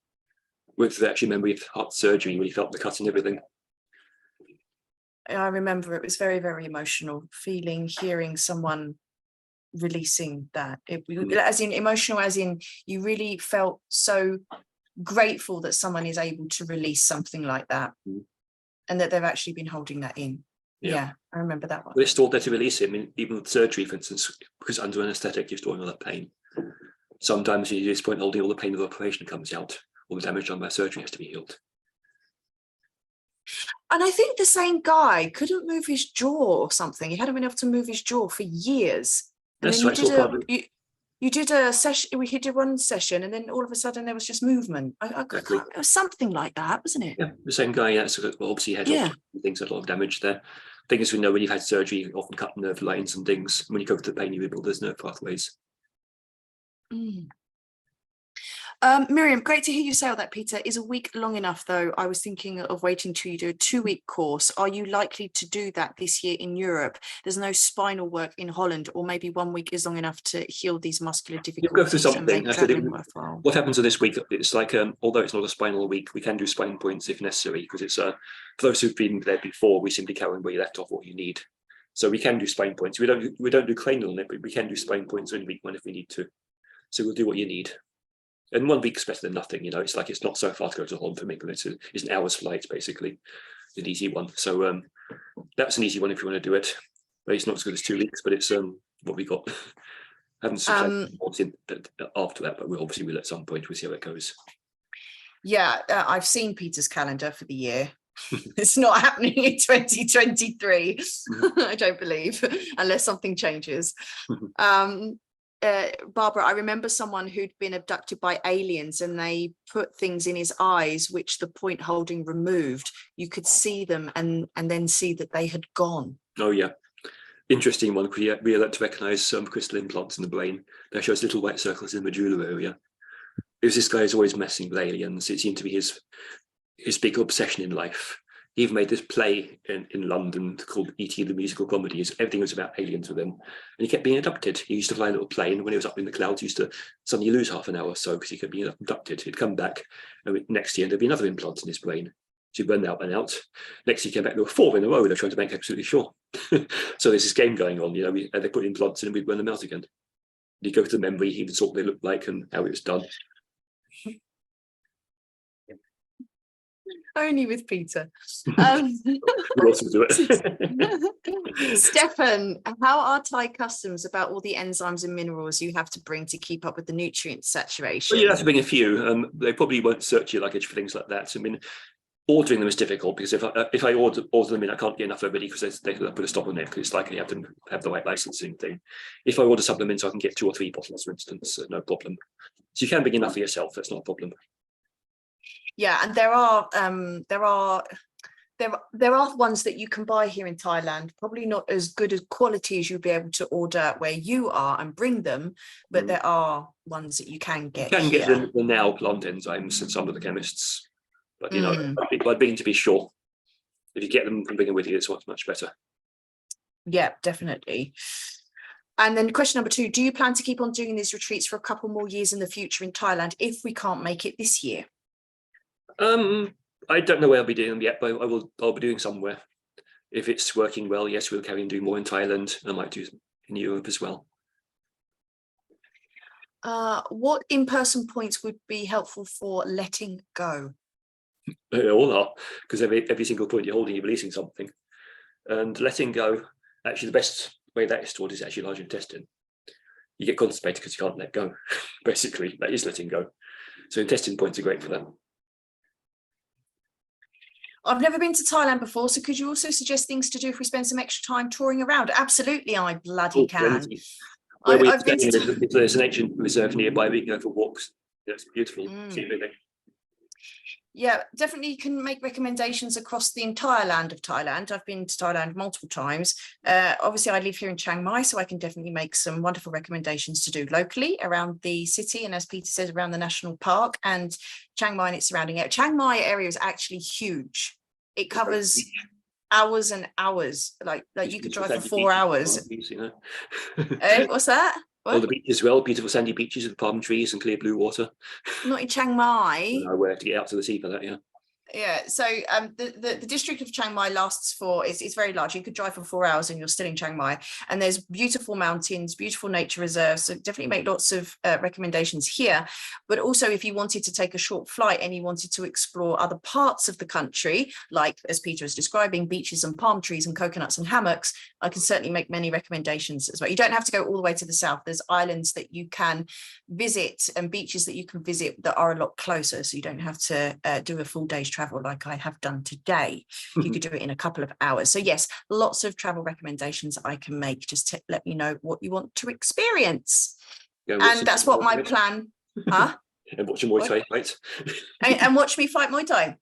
Speaker 1: With the actual memory of heart surgery, when he felt the cut and everything.
Speaker 2: I remember it was very, very emotional. Hearing someone releasing that. As in emotional, as in you really felt so grateful that someone is able to release something like that, and that they've actually been holding that in. Yeah, I remember that one.
Speaker 1: But it's still there to release it. I mean, even with surgery, for instance, because under anaesthetic, you're storing all that pain. Sometimes you just point holding all the pain of the operation comes out. All the damage done by surgery has to be healed.
Speaker 2: And I think the same guy couldn't move his jaw or something. He hadn't been able to move his jaw for years. And
Speaker 1: That's
Speaker 2: then you did a session. We did one session, and then all of a sudden there was just movement. It was something like that, wasn't it?
Speaker 1: Yeah, the same guy. Yeah, so obviously he had things, a lot of damage there. Thing is, we know when you've had surgery, you often cut nerve lines and things. When you go through the pain, you rebuild those nerve pathways.
Speaker 2: Miriam, great to hear you say all that, Peter. Is a week long enough, though? I was thinking of waiting till you do a 2-week course. Are you likely to do that this year in Europe? There's no spinal work in Holland, or maybe 1 week is long enough to heal these muscular difficulties.
Speaker 1: You'll go through something. What happens in this week, it's like, although it's not a spinal week, we can do spine points if necessary, because it's for those who've been there before, we simply carry on where you left off what you need. So we can do spine points. We don't do cranial on it, but we can do spine points in week 1 if we need to. So we'll do what you need. And 1 week's better than nothing, it's like it's not so far to go to Holland for me, but it's an hour's flight, basically, an easy one. So that's an easy one if you want to do it. But it's not as good as 2 weeks, but it's what we got. I haven't seen after that, but we'll at some point, we'll see how it goes.
Speaker 2: Yeah, I've seen Peter's calendar for the year. It's not happening in 2023, I don't believe, unless something changes. Barbara, I remember someone who'd been abducted by aliens, and they put things in his eyes which the point holding removed. You could see them and then see that they had gone. Oh yeah,
Speaker 1: interesting one. We are able to recognize some crystal implants in the brain that shows little white circles in the medulla area. This guy is always messing with aliens. It seemed to be his big obsession in life. He even made this play in London called E.T. the Musical Comedy. Everything was about aliens with him. And he kept being abducted. He used to fly a little plane. When he was up in the clouds, he used to suddenly lose half an hour or so because he kept being abducted. He'd come back, and next year there'd be another implant in his brain. So he'd run out and out. Next year he came back, there were 4 in a row. They're trying to make absolutely sure. So there's this game going on. They put implants in and we'd run them out again. He'd go to the memory, he would sort what they looked like and how it was done.
Speaker 2: Only with Peter.
Speaker 1: We'll also do it.
Speaker 2: Stefan, how are Thai customs about all the enzymes and minerals you have to bring to keep up with the nutrient saturation?
Speaker 1: Well, you have to bring a few. They probably won't search your luggage for things like that. I mean, ordering them is difficult because if I order them in, I can't get enough everybody because they put a stop on it because it's like you have to have the right licensing thing. If I order supplements, I can get 2 or 3 bottles, for instance, no problem. So you can bring enough for yourself. That's not a problem.
Speaker 2: Yeah, and there are ones that you can buy here in Thailand, probably not as good as quality as you'd be able to order where you are and bring them, but there are ones that you can get.
Speaker 1: You can get the now plant enzymes at some of the chemists, but by being to be sure, if you get them and bring them with you, it's much better. Yeah,
Speaker 2: definitely. And then question number 2, do you plan to keep on doing these retreats for a couple more years in the future in Thailand if we can't make it this year?
Speaker 1: I don't know where I'll be doing them yet, but I'll be doing somewhere. If it's working well, yes, we'll carry on doing more in Thailand. I might do in Europe as well.
Speaker 2: What in-person points would be helpful for letting go?
Speaker 1: They all are, because every single point you're holding, you're releasing something. And letting go, actually, the best way that is stored is actually large intestine. You get constipated because you can't let go. Basically, that is letting go. So intestine points are great for that.
Speaker 2: I've never been to Thailand before, so could you also suggest things to do if we spend some extra time touring around? Absolutely, I bloody can.
Speaker 1: Where
Speaker 2: I've been to
Speaker 1: there's an ancient reserve nearby. We can go for walks. It's beautiful.
Speaker 2: Yeah, definitely you can make recommendations across the entire land of Thailand. I've been to Thailand multiple times. Obviously, I live here in Chiang Mai, so I can definitely make some wonderful recommendations to do locally around the city. And as Peter says, around the national park and Chiang Mai and its surrounding area. Chiang Mai area is actually huge. It covers hours and hours. Like you could drive for 4 hours. What's that? What?
Speaker 1: All the beaches as well, beautiful sandy beaches with palm trees and clear blue water.
Speaker 2: Not in Chiang Mai.
Speaker 1: I know where to get out to the sea for that, yeah.
Speaker 2: Yeah, so the district of Chiang Mai lasts for, it's very large. You could drive for 4 hours and you're still in Chiang Mai. And there's beautiful mountains, beautiful nature reserves. So definitely make lots of recommendations here. But also if you wanted to take a short flight and you wanted to explore other parts of the country, like as Peter is describing, beaches and palm trees and coconuts and hammocks, I can certainly make many recommendations as well. You don't have to go all the way to the south. There's islands that you can visit and beaches that you can visit that are a lot closer. So you don't have to do a full day's travel like I have done today. You could do it in a couple of hours. So yes, lots of travel recommendations I can make. Just to let me know what you want to experience. And that's what my plan. Huh?
Speaker 1: And watch your Muay Thai fight.
Speaker 2: And watch me fight Muay Thai.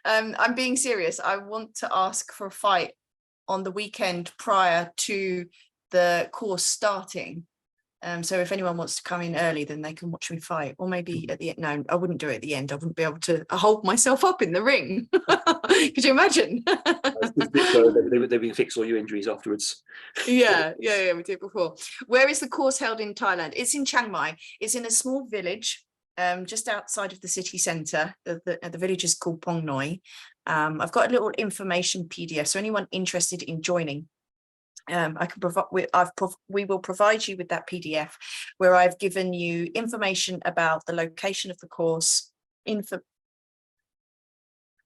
Speaker 2: I'm being serious. I want to ask for a fight on the weekend prior to the course starting. So if anyone wants to come in early, then they can watch me fight, or maybe at the end. No, I wouldn't do it at the end. I wouldn't be able to hold myself up in the ring. Could you imagine?
Speaker 1: They can fix all your injuries afterwards.
Speaker 2: Yeah, we did before. Where is the course held in Thailand? It's in Chiang Mai. It's in a small village just outside of the city centre. The village is called Pong Noi. I've got a little information PDF, so anyone interested in joining, I can provide. We will provide you with that PDF where I've given you information about the location of the course.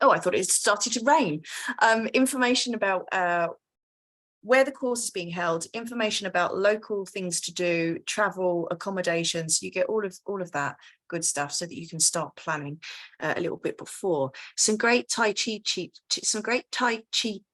Speaker 2: Oh, I thought it started to rain. Information about where the course is being held, information about local things to do, travel, accommodations. You get all of that good stuff so that you can start planning a little bit before. Some great Tai Chi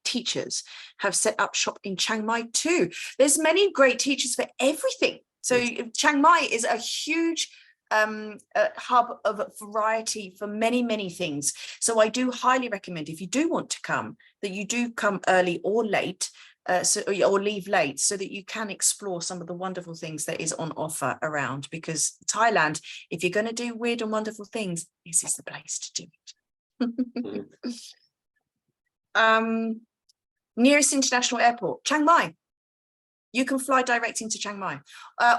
Speaker 2: teachers have set up shop in Chiang Mai too. There's many great teachers for everything. So Chiang Mai is a huge hub of variety for many things. So I do highly recommend, if you do want to come, that you do come early or late. Or leave late so that you can explore some of the wonderful things that is on offer around, because Thailand, if you're going to do weird and wonderful things, this is the place to do it. Nearest international airport, Chiang Mai. You can fly direct into Chiang Mai,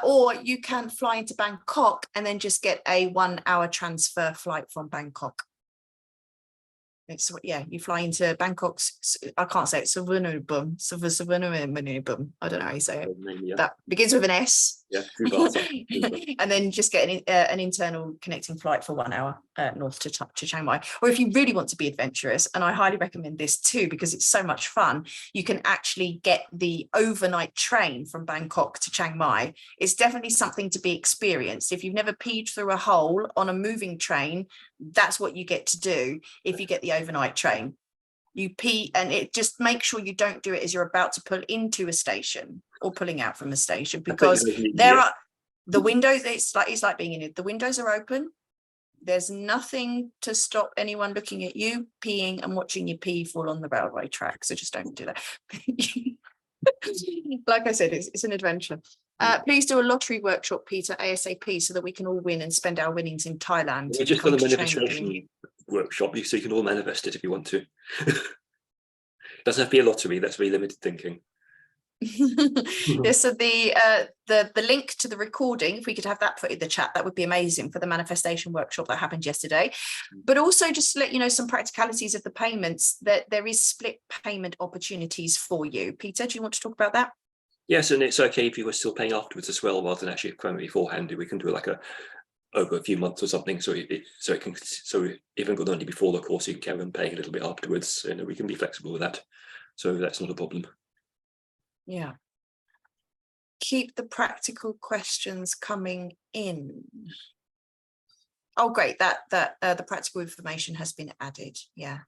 Speaker 2: or you can fly into Bangkok and then just get a 1 hour transfer flight from Bangkok. So yeah, you fly into Bangkok. I can't say it. Suvarnabhumi. I don't know how you say it.
Speaker 1: Yeah.
Speaker 2: That begins with an S.
Speaker 1: Yeah.
Speaker 2: And then just get an internal connecting flight for 1 hour north to Chiang Mai. Or if you really want to be adventurous, and I highly recommend this too because it's so much fun, you can actually get the overnight train from Bangkok to Chiang Mai. It's definitely something to be experienced. If you've never peed through a hole on a moving train, that's what you get to do if you get the overnight train. You pee, and it just make sure you don't do it as you're about to pull into a station or pulling out from a station, because there are the windows. It's like being in it. The windows are open. There's nothing to stop anyone looking at you peeing and watching you pee fall on the railway track. So just don't do that. Like I said, it's an adventure. Please do a lottery workshop, Peter, ASAP, so that we can all win and spend our winnings in Thailand.
Speaker 1: We just got a manifestation workshop, so you can all manifest it if you want to. Doesn't have to be a lottery. That's very limited thinking.
Speaker 2: Yeah, so the link to the recording, if we could have that put in the chat, that would be amazing, for the manifestation workshop that happened yesterday. But also just to let you know some practicalities of the payments, that there is split payment opportunities for you. Peter, do you want to talk about that?
Speaker 1: Yes, and it's okay if you were still paying afterwards as well, rather than actually paying beforehand. We can do like a over a few months or something, so even not only before the course, you can carry on paying a little bit afterwards. We can be flexible with that, so that's not a problem.
Speaker 2: Yeah. Keep the practical questions coming in. Oh, great, that the practical information has been added. Yeah.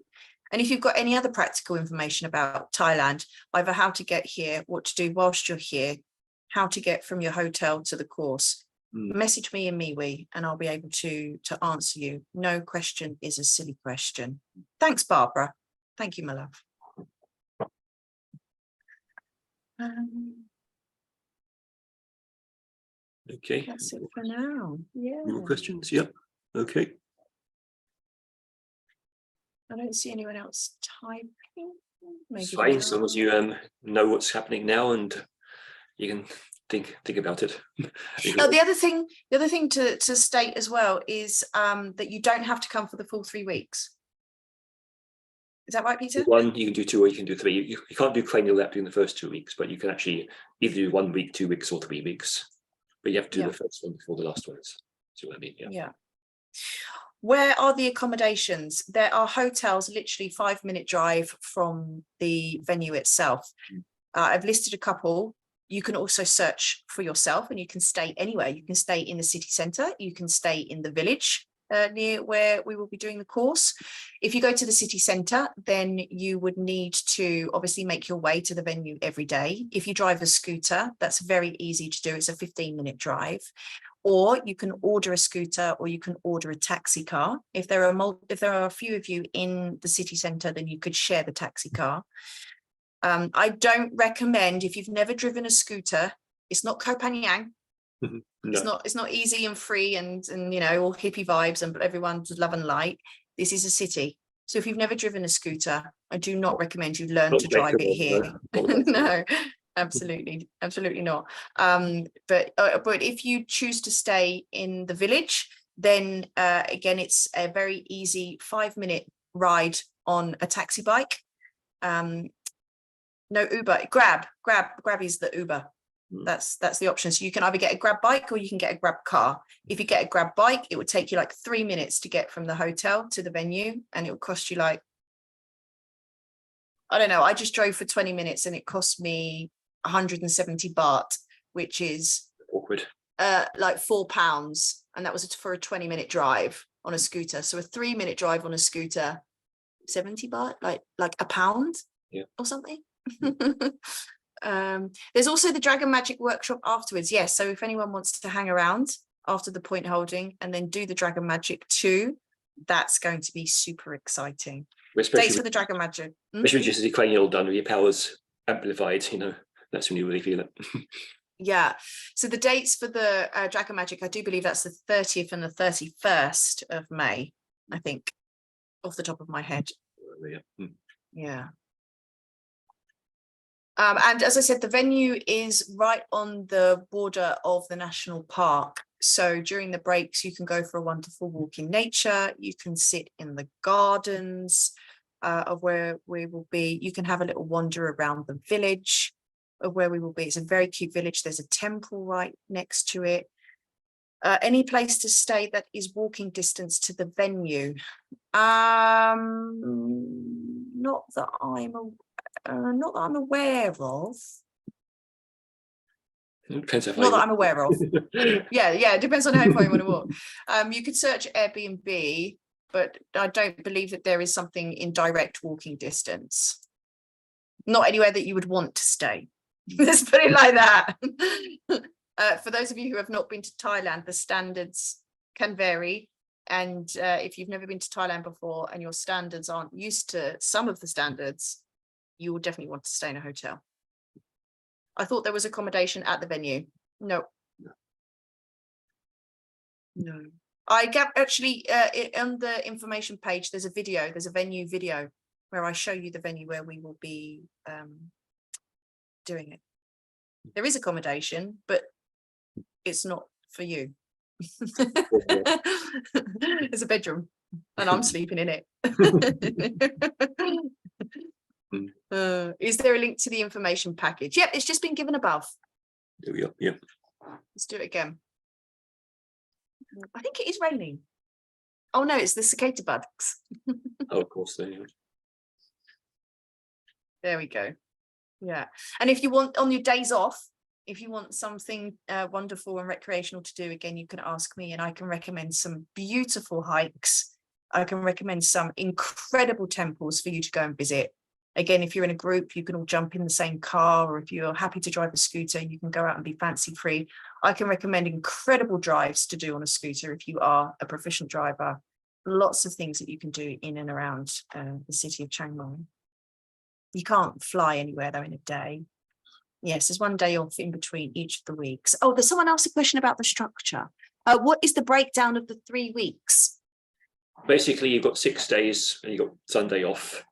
Speaker 2: And if you've got any other practical information about Thailand, either how to get here, what to do whilst you're here, how to get from your hotel to the course, message me in MeWe and I'll be able to answer you. No question is a silly question. Thanks, Barbara. Thank you, my love.
Speaker 1: Okay.
Speaker 2: That's it for now. Yeah.
Speaker 1: More questions? Yep. Okay.
Speaker 2: I don't see anyone else typing. Maybe
Speaker 1: It's fine, as long as you know what's happening now and you can think about it.
Speaker 2: Oh, the other thing to state as well is that you don't have to come for the full 3 weeks. Is that right, Peter?
Speaker 1: One, you can do 2 or you can do 3. You can't do cranial lap in the first 2 weeks, but you can actually either do 1 week, 2 weeks, or 3 weeks. But you have to do the first one before the last ones. See what I mean? Yeah.
Speaker 2: Where are the accommodations? There are hotels literally 5-minute drive from the venue itself. I've listed a couple. You can also search for yourself and you can stay anywhere. You can stay in the city centre. You can stay in the village near where we will be doing the course. If you go to the city centre, then you would need to obviously make your way to the venue every day. If you drive a scooter, that's very easy to do. It's a 15-minute drive. Or you can order a scooter or you can order a taxi car. If there are a few of you in the city centre, then you could share the taxi car. I don't recommend, if you've never driven a scooter, it's not Koh Phangan. No. It's not easy and free and all hippie vibes and everyone's love and light. This is a city. So if you've never driven a scooter, I do not recommend you learn to drive it here. No, absolutely not. But if you choose to stay in the village, then again, it's a very easy 5-minute ride on a taxi bike. No Uber, Grab is the Uber. That's the option. So you can either get a Grab bike or you can get a Grab car. If you get a Grab bike, it would take you like 3 minutes to get from the hotel to the venue, and it would cost you like, I don't know, I just drove for 20 minutes and it cost me 170 baht, which is
Speaker 1: awkward.
Speaker 2: Like £4, and that was for a 20-minute drive on a scooter. So a 3-minute drive on a scooter, 70 baht, like a pound or something. There's also the Dragon Magic workshop afterwards. Yes, so if anyone wants to hang around after the point holding and then do the Dragon Magic too, that's going to be super exciting. Dates for the Dragon Magic.
Speaker 1: Especially just as your cranial done with your powers amplified, that's when you really feel it.
Speaker 2: Yeah, so the dates for the Dragon Magic, I do believe that's the 30th and the 31st of May, I think, off the top of my head. Yeah. And as I said, the venue is right on the border of the national park. So during the breaks, you can go for a wonderful walk in nature. You can sit in the gardens of where we will be. You can have a little wander around the village of where we will be. It's a very cute village. There's a temple right next to it. Any place to stay that is walking distance to the venue? Not that I'm aware of.
Speaker 1: Depends
Speaker 2: not that I'm aware of. Yeah, it depends on how far you want to walk. You could search Airbnb, but I don't believe that there is something in direct walking distance. Not anywhere that you would want to stay. Let's put it like that. For those of you who have not been to Thailand, the standards can vary. And if you've never been to Thailand before and your standards aren't used to some of the standards, you will definitely want to stay in a hotel. I thought there was accommodation at the venue. No. I actually on the information page, there's a venue video where I show you the venue where we will be doing it. There is accommodation, but it's not for you. It's a bedroom and I'm sleeping in it. Is there a link to the information package? Yep, it's just been given above.
Speaker 1: There we go. Yep.
Speaker 2: Let's do it again. I think it is raining. Oh no, it's the cicada bugs.
Speaker 1: Oh, of course. There you go.
Speaker 2: There we go. Yeah. And if you want, on your days off, if you want something wonderful and recreational to do, again, you can ask me and I can recommend some beautiful hikes. I can recommend some incredible temples for you to go and visit. Again, if you're in a group, you can all jump in the same car, or if you're happy to drive a scooter, you can go out and be fancy free. I can recommend incredible drives to do on a scooter if you are a proficient driver. Lots of things that you can do in and around the city of Chiang Mai. You can't fly anywhere though in a day. Yes, there's one day off in between each of the weeks. Oh, there's someone asked a question about the structure. What is the breakdown of the 3 weeks?
Speaker 1: Basically, you've got 6 days and you've got Sunday off.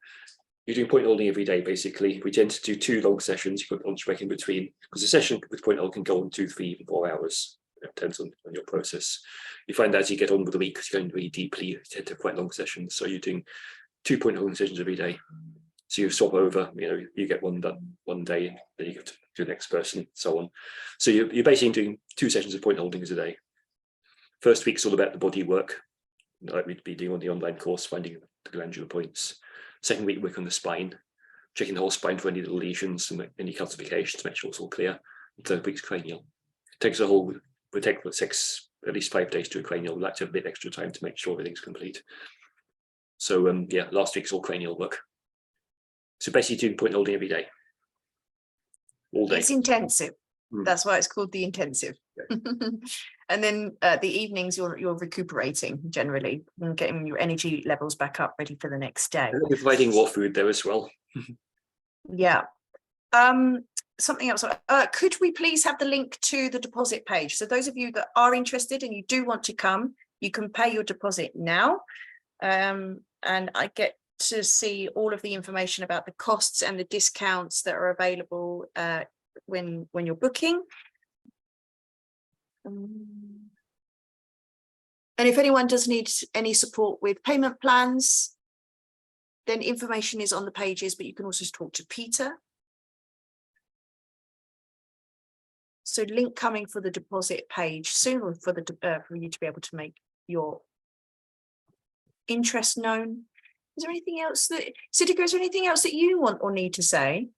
Speaker 1: You're doing point holding every day, basically. We tend to do 2 long sessions. You've got lunch break in between, because the session with point hold can go on 2, 3, even 4 hours. It depends on your process. You find that as you get on with the week, because you're going really deeply, you tend to have quite long sessions. So you're doing 2 point holding sessions every day. So you swap over, you get one done one day, then you go to the next person, so on. So you're basically doing 2 sessions of point holdings a day. First week's all about the body work, like we'd be doing on the online course, finding the glandular points. Second week, work on the spine, checking the whole spine for any little lesions and any calcifications to make sure it's all clear. And third week's cranial. It takes we take at least 5 days to do a cranial. We'd like to have a bit extra time to make sure everything's complete. So yeah, last week's all cranial work. So basically doing point holding every day. All day.
Speaker 2: It's intensive. That's why it's called the intensive.
Speaker 1: Yeah.
Speaker 2: And then the evenings you're recuperating generally and getting your energy levels back up ready for the next day.
Speaker 1: And you're providing raw food there as well.
Speaker 2: Yeah. Something else. Could we please have the link to the deposit page? So those of you that are interested and you do want to come, you can pay your deposit now. And I get to see all of the information about the costs and the discounts that are available when you're booking. And if anyone does need any support with payment plans, then information is on the pages, but you can also talk to Peter. So link coming for the deposit page soon, or for you to be able to make your interest known. Is there anything else Siddhika, is there anything else that you want or need to say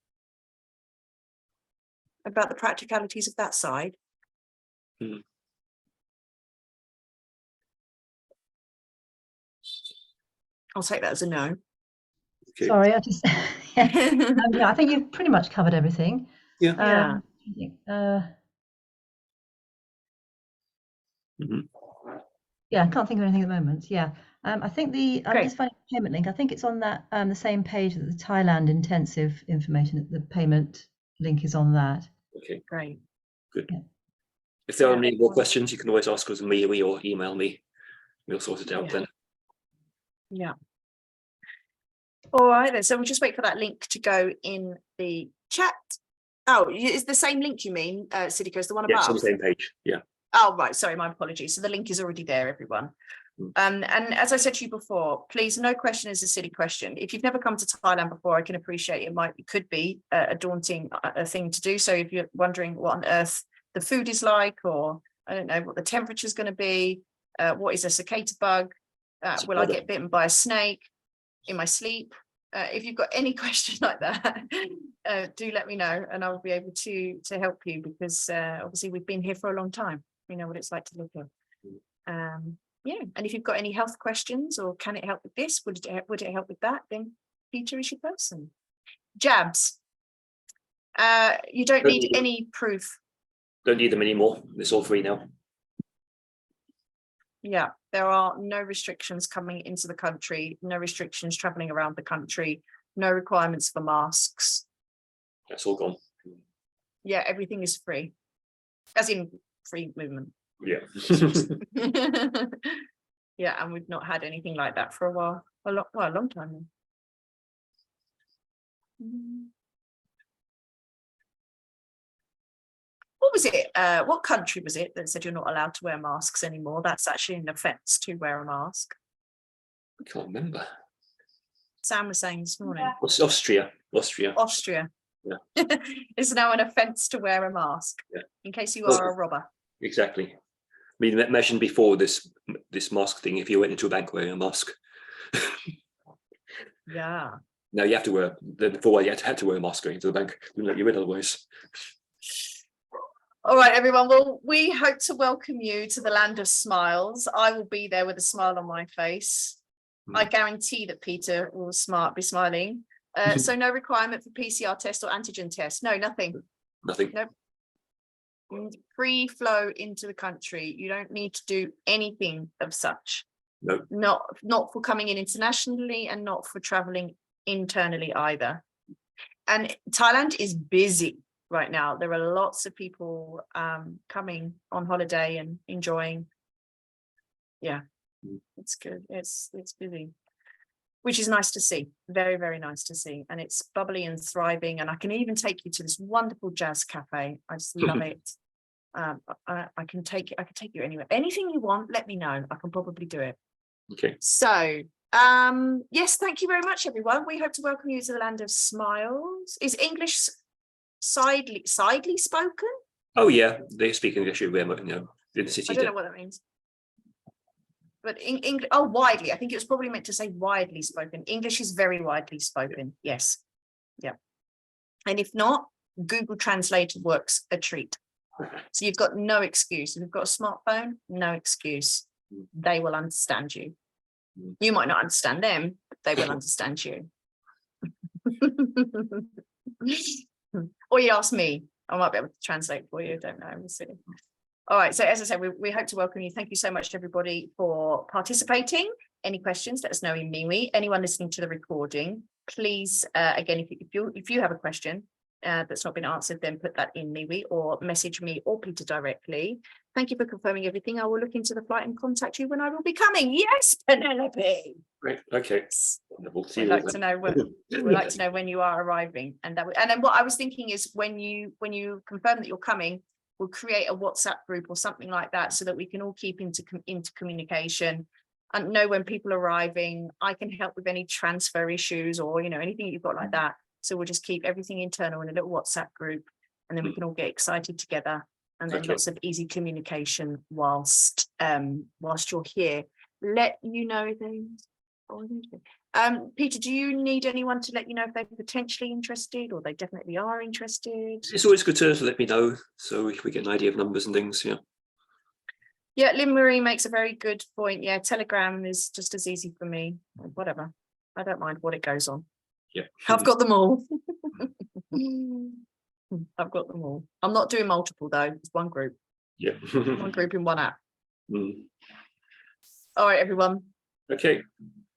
Speaker 2: about the practicalities of that side? I'll take that as a no.
Speaker 3: Okay. Sorry, I just yeah, I think you've pretty much covered everything.
Speaker 1: Yeah.
Speaker 3: Yeah, I can't think of anything at the moment. Yeah. I think I'm just finding the payment link. I think it's on that the same page that the Thailand intensive information. The payment link is on that.
Speaker 1: Okay,
Speaker 2: great,
Speaker 1: good. Yeah. If there are any more questions, you can always ask us immediately or email me. We'll sort it out then. Yeah.
Speaker 2: All right then. So we'll just wait for that link to go in the chat. Oh, is the same link you mean, Siddhika, is the one above?
Speaker 1: Yes, on the same page. Yeah.
Speaker 2: Oh, right. Sorry, my apologies. So the link is already there, everyone. And as I said to you before, please, no question is a silly question. If you've never come to Thailand before, I can appreciate it could be a daunting thing to do. So if you're wondering what on earth the food is like, or I don't know what the temperature is going to be, what is a cicada bug, will I get bitten by a snake in my sleep? If you've got any question like that, do let me know and I'll be able to help you, because obviously we've been here for a long time. We know what it's like to live here. Yeah, and if you've got any health questions, or can it help with this, would it help with that, then Peter is your person. Jabs, you don't need any proof.
Speaker 1: Don't need them anymore. It's all free now.
Speaker 2: Yeah, there are no restrictions coming into the country, no restrictions traveling around the country, no requirements for masks.
Speaker 1: That's all gone.
Speaker 2: Yeah, everything is free, as in free movement.
Speaker 1: Yeah.
Speaker 2: Yeah, and we've not had anything like that for a while, a long time now. What was it? What country was it that said you're not allowed to wear masks anymore? That's actually an offence to wear a mask.
Speaker 1: I can't remember.
Speaker 2: Sam was saying this morning.
Speaker 1: Austria.
Speaker 2: Yeah. It's now an offence to wear a mask.
Speaker 1: Yeah.
Speaker 2: In case you are a robber.
Speaker 1: Exactly. mean, I mentioned before this mask thing. If you went into a bank wearing a mask,
Speaker 2: Yeah.
Speaker 1: now you have to wear. Before you had to wear a mask going to the bank. Wouldn't let you in otherwise.
Speaker 2: All right, everyone. Well, we hope to welcome you to the land of smiles. I will be there with a smile on my face. I guarantee that Peter will be smiling. So no requirement for PCR test or antigen test. No, nothing.
Speaker 1: Nothing.
Speaker 2: Nope. Free flow into the country. You don't need to do anything of such.
Speaker 1: No.
Speaker 2: Not for coming in internationally and not for traveling internally either. And Thailand is busy right now. There are lots of people coming on holiday and enjoying. Yeah, it's good. It's busy, which is nice to see. Very, very nice to see. And it's bubbly and thriving. And I can even take you to this wonderful jazz cafe. I just love it. I can take you anywhere. Anything you want, let me know. I can probably do it.
Speaker 1: Okay.
Speaker 2: So yes, thank you very much, everyone. We hope to welcome you to the land of smiles. Is English sidely spoken?
Speaker 1: Oh yeah, they speak English in the city.
Speaker 2: I don't know what that means. But in English, oh, widely. I think it was probably meant to say widely spoken. English is very widely spoken. Yes. Yeah. And if not, Google Translator works a treat. So you've got no excuse. If you've got a smartphone, no excuse. They will understand you. You might not understand them, but they will understand you. Or you ask me. I might be able to translate for you. I don't know. We'll see. All right. So as I said, we hope to welcome you. Thank you so much to everybody for participating. Any questions, let us know in MeWe. Anyone listening to the recording, please, again, if you have a question that's not been answered, then put that in MeWe or message me or Peter directly. Thank you for confirming everything. I will look into the flight and contact you when I will be coming. Yes, Penelope.
Speaker 1: Great. Okay.
Speaker 2: We'd like to know when you are arriving, and then what I was thinking is when you confirm that you're coming, we'll create a WhatsApp group or something like that so that we can all keep into communication and know when people are arriving. I can help with any transfer issues or anything you've got like that. So we'll just keep everything internal in a little WhatsApp group, and then we can all get excited together, and then lots of easy communication whilst you're here. Let you know things. Peter, do you need anyone to let you know if they're potentially interested or they definitely are interested?
Speaker 1: It's always good to let me know so we get an idea of numbers and things.
Speaker 2: Yeah, Lynn Marie makes a very good point. Yeah, Telegram is just as easy for me. Whatever, I don't mind what it goes on.
Speaker 1: Yeah,
Speaker 2: I've got them all. I've got them all. I'm not doing multiple though. It's one group.
Speaker 1: Yeah.
Speaker 2: One group in one app. All right, everyone.
Speaker 1: Okay.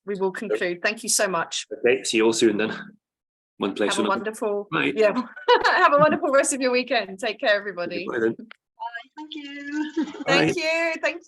Speaker 2: We will conclude. Thank you so much.
Speaker 1: Okay. See you all soon then. One place.
Speaker 2: Have a wonderful.
Speaker 1: Right.
Speaker 2: Yeah. Have a wonderful rest of your weekend. Take care, everybody.
Speaker 1: Bye then.
Speaker 3: Bye. Thank you.
Speaker 2: Thank you. Thank you.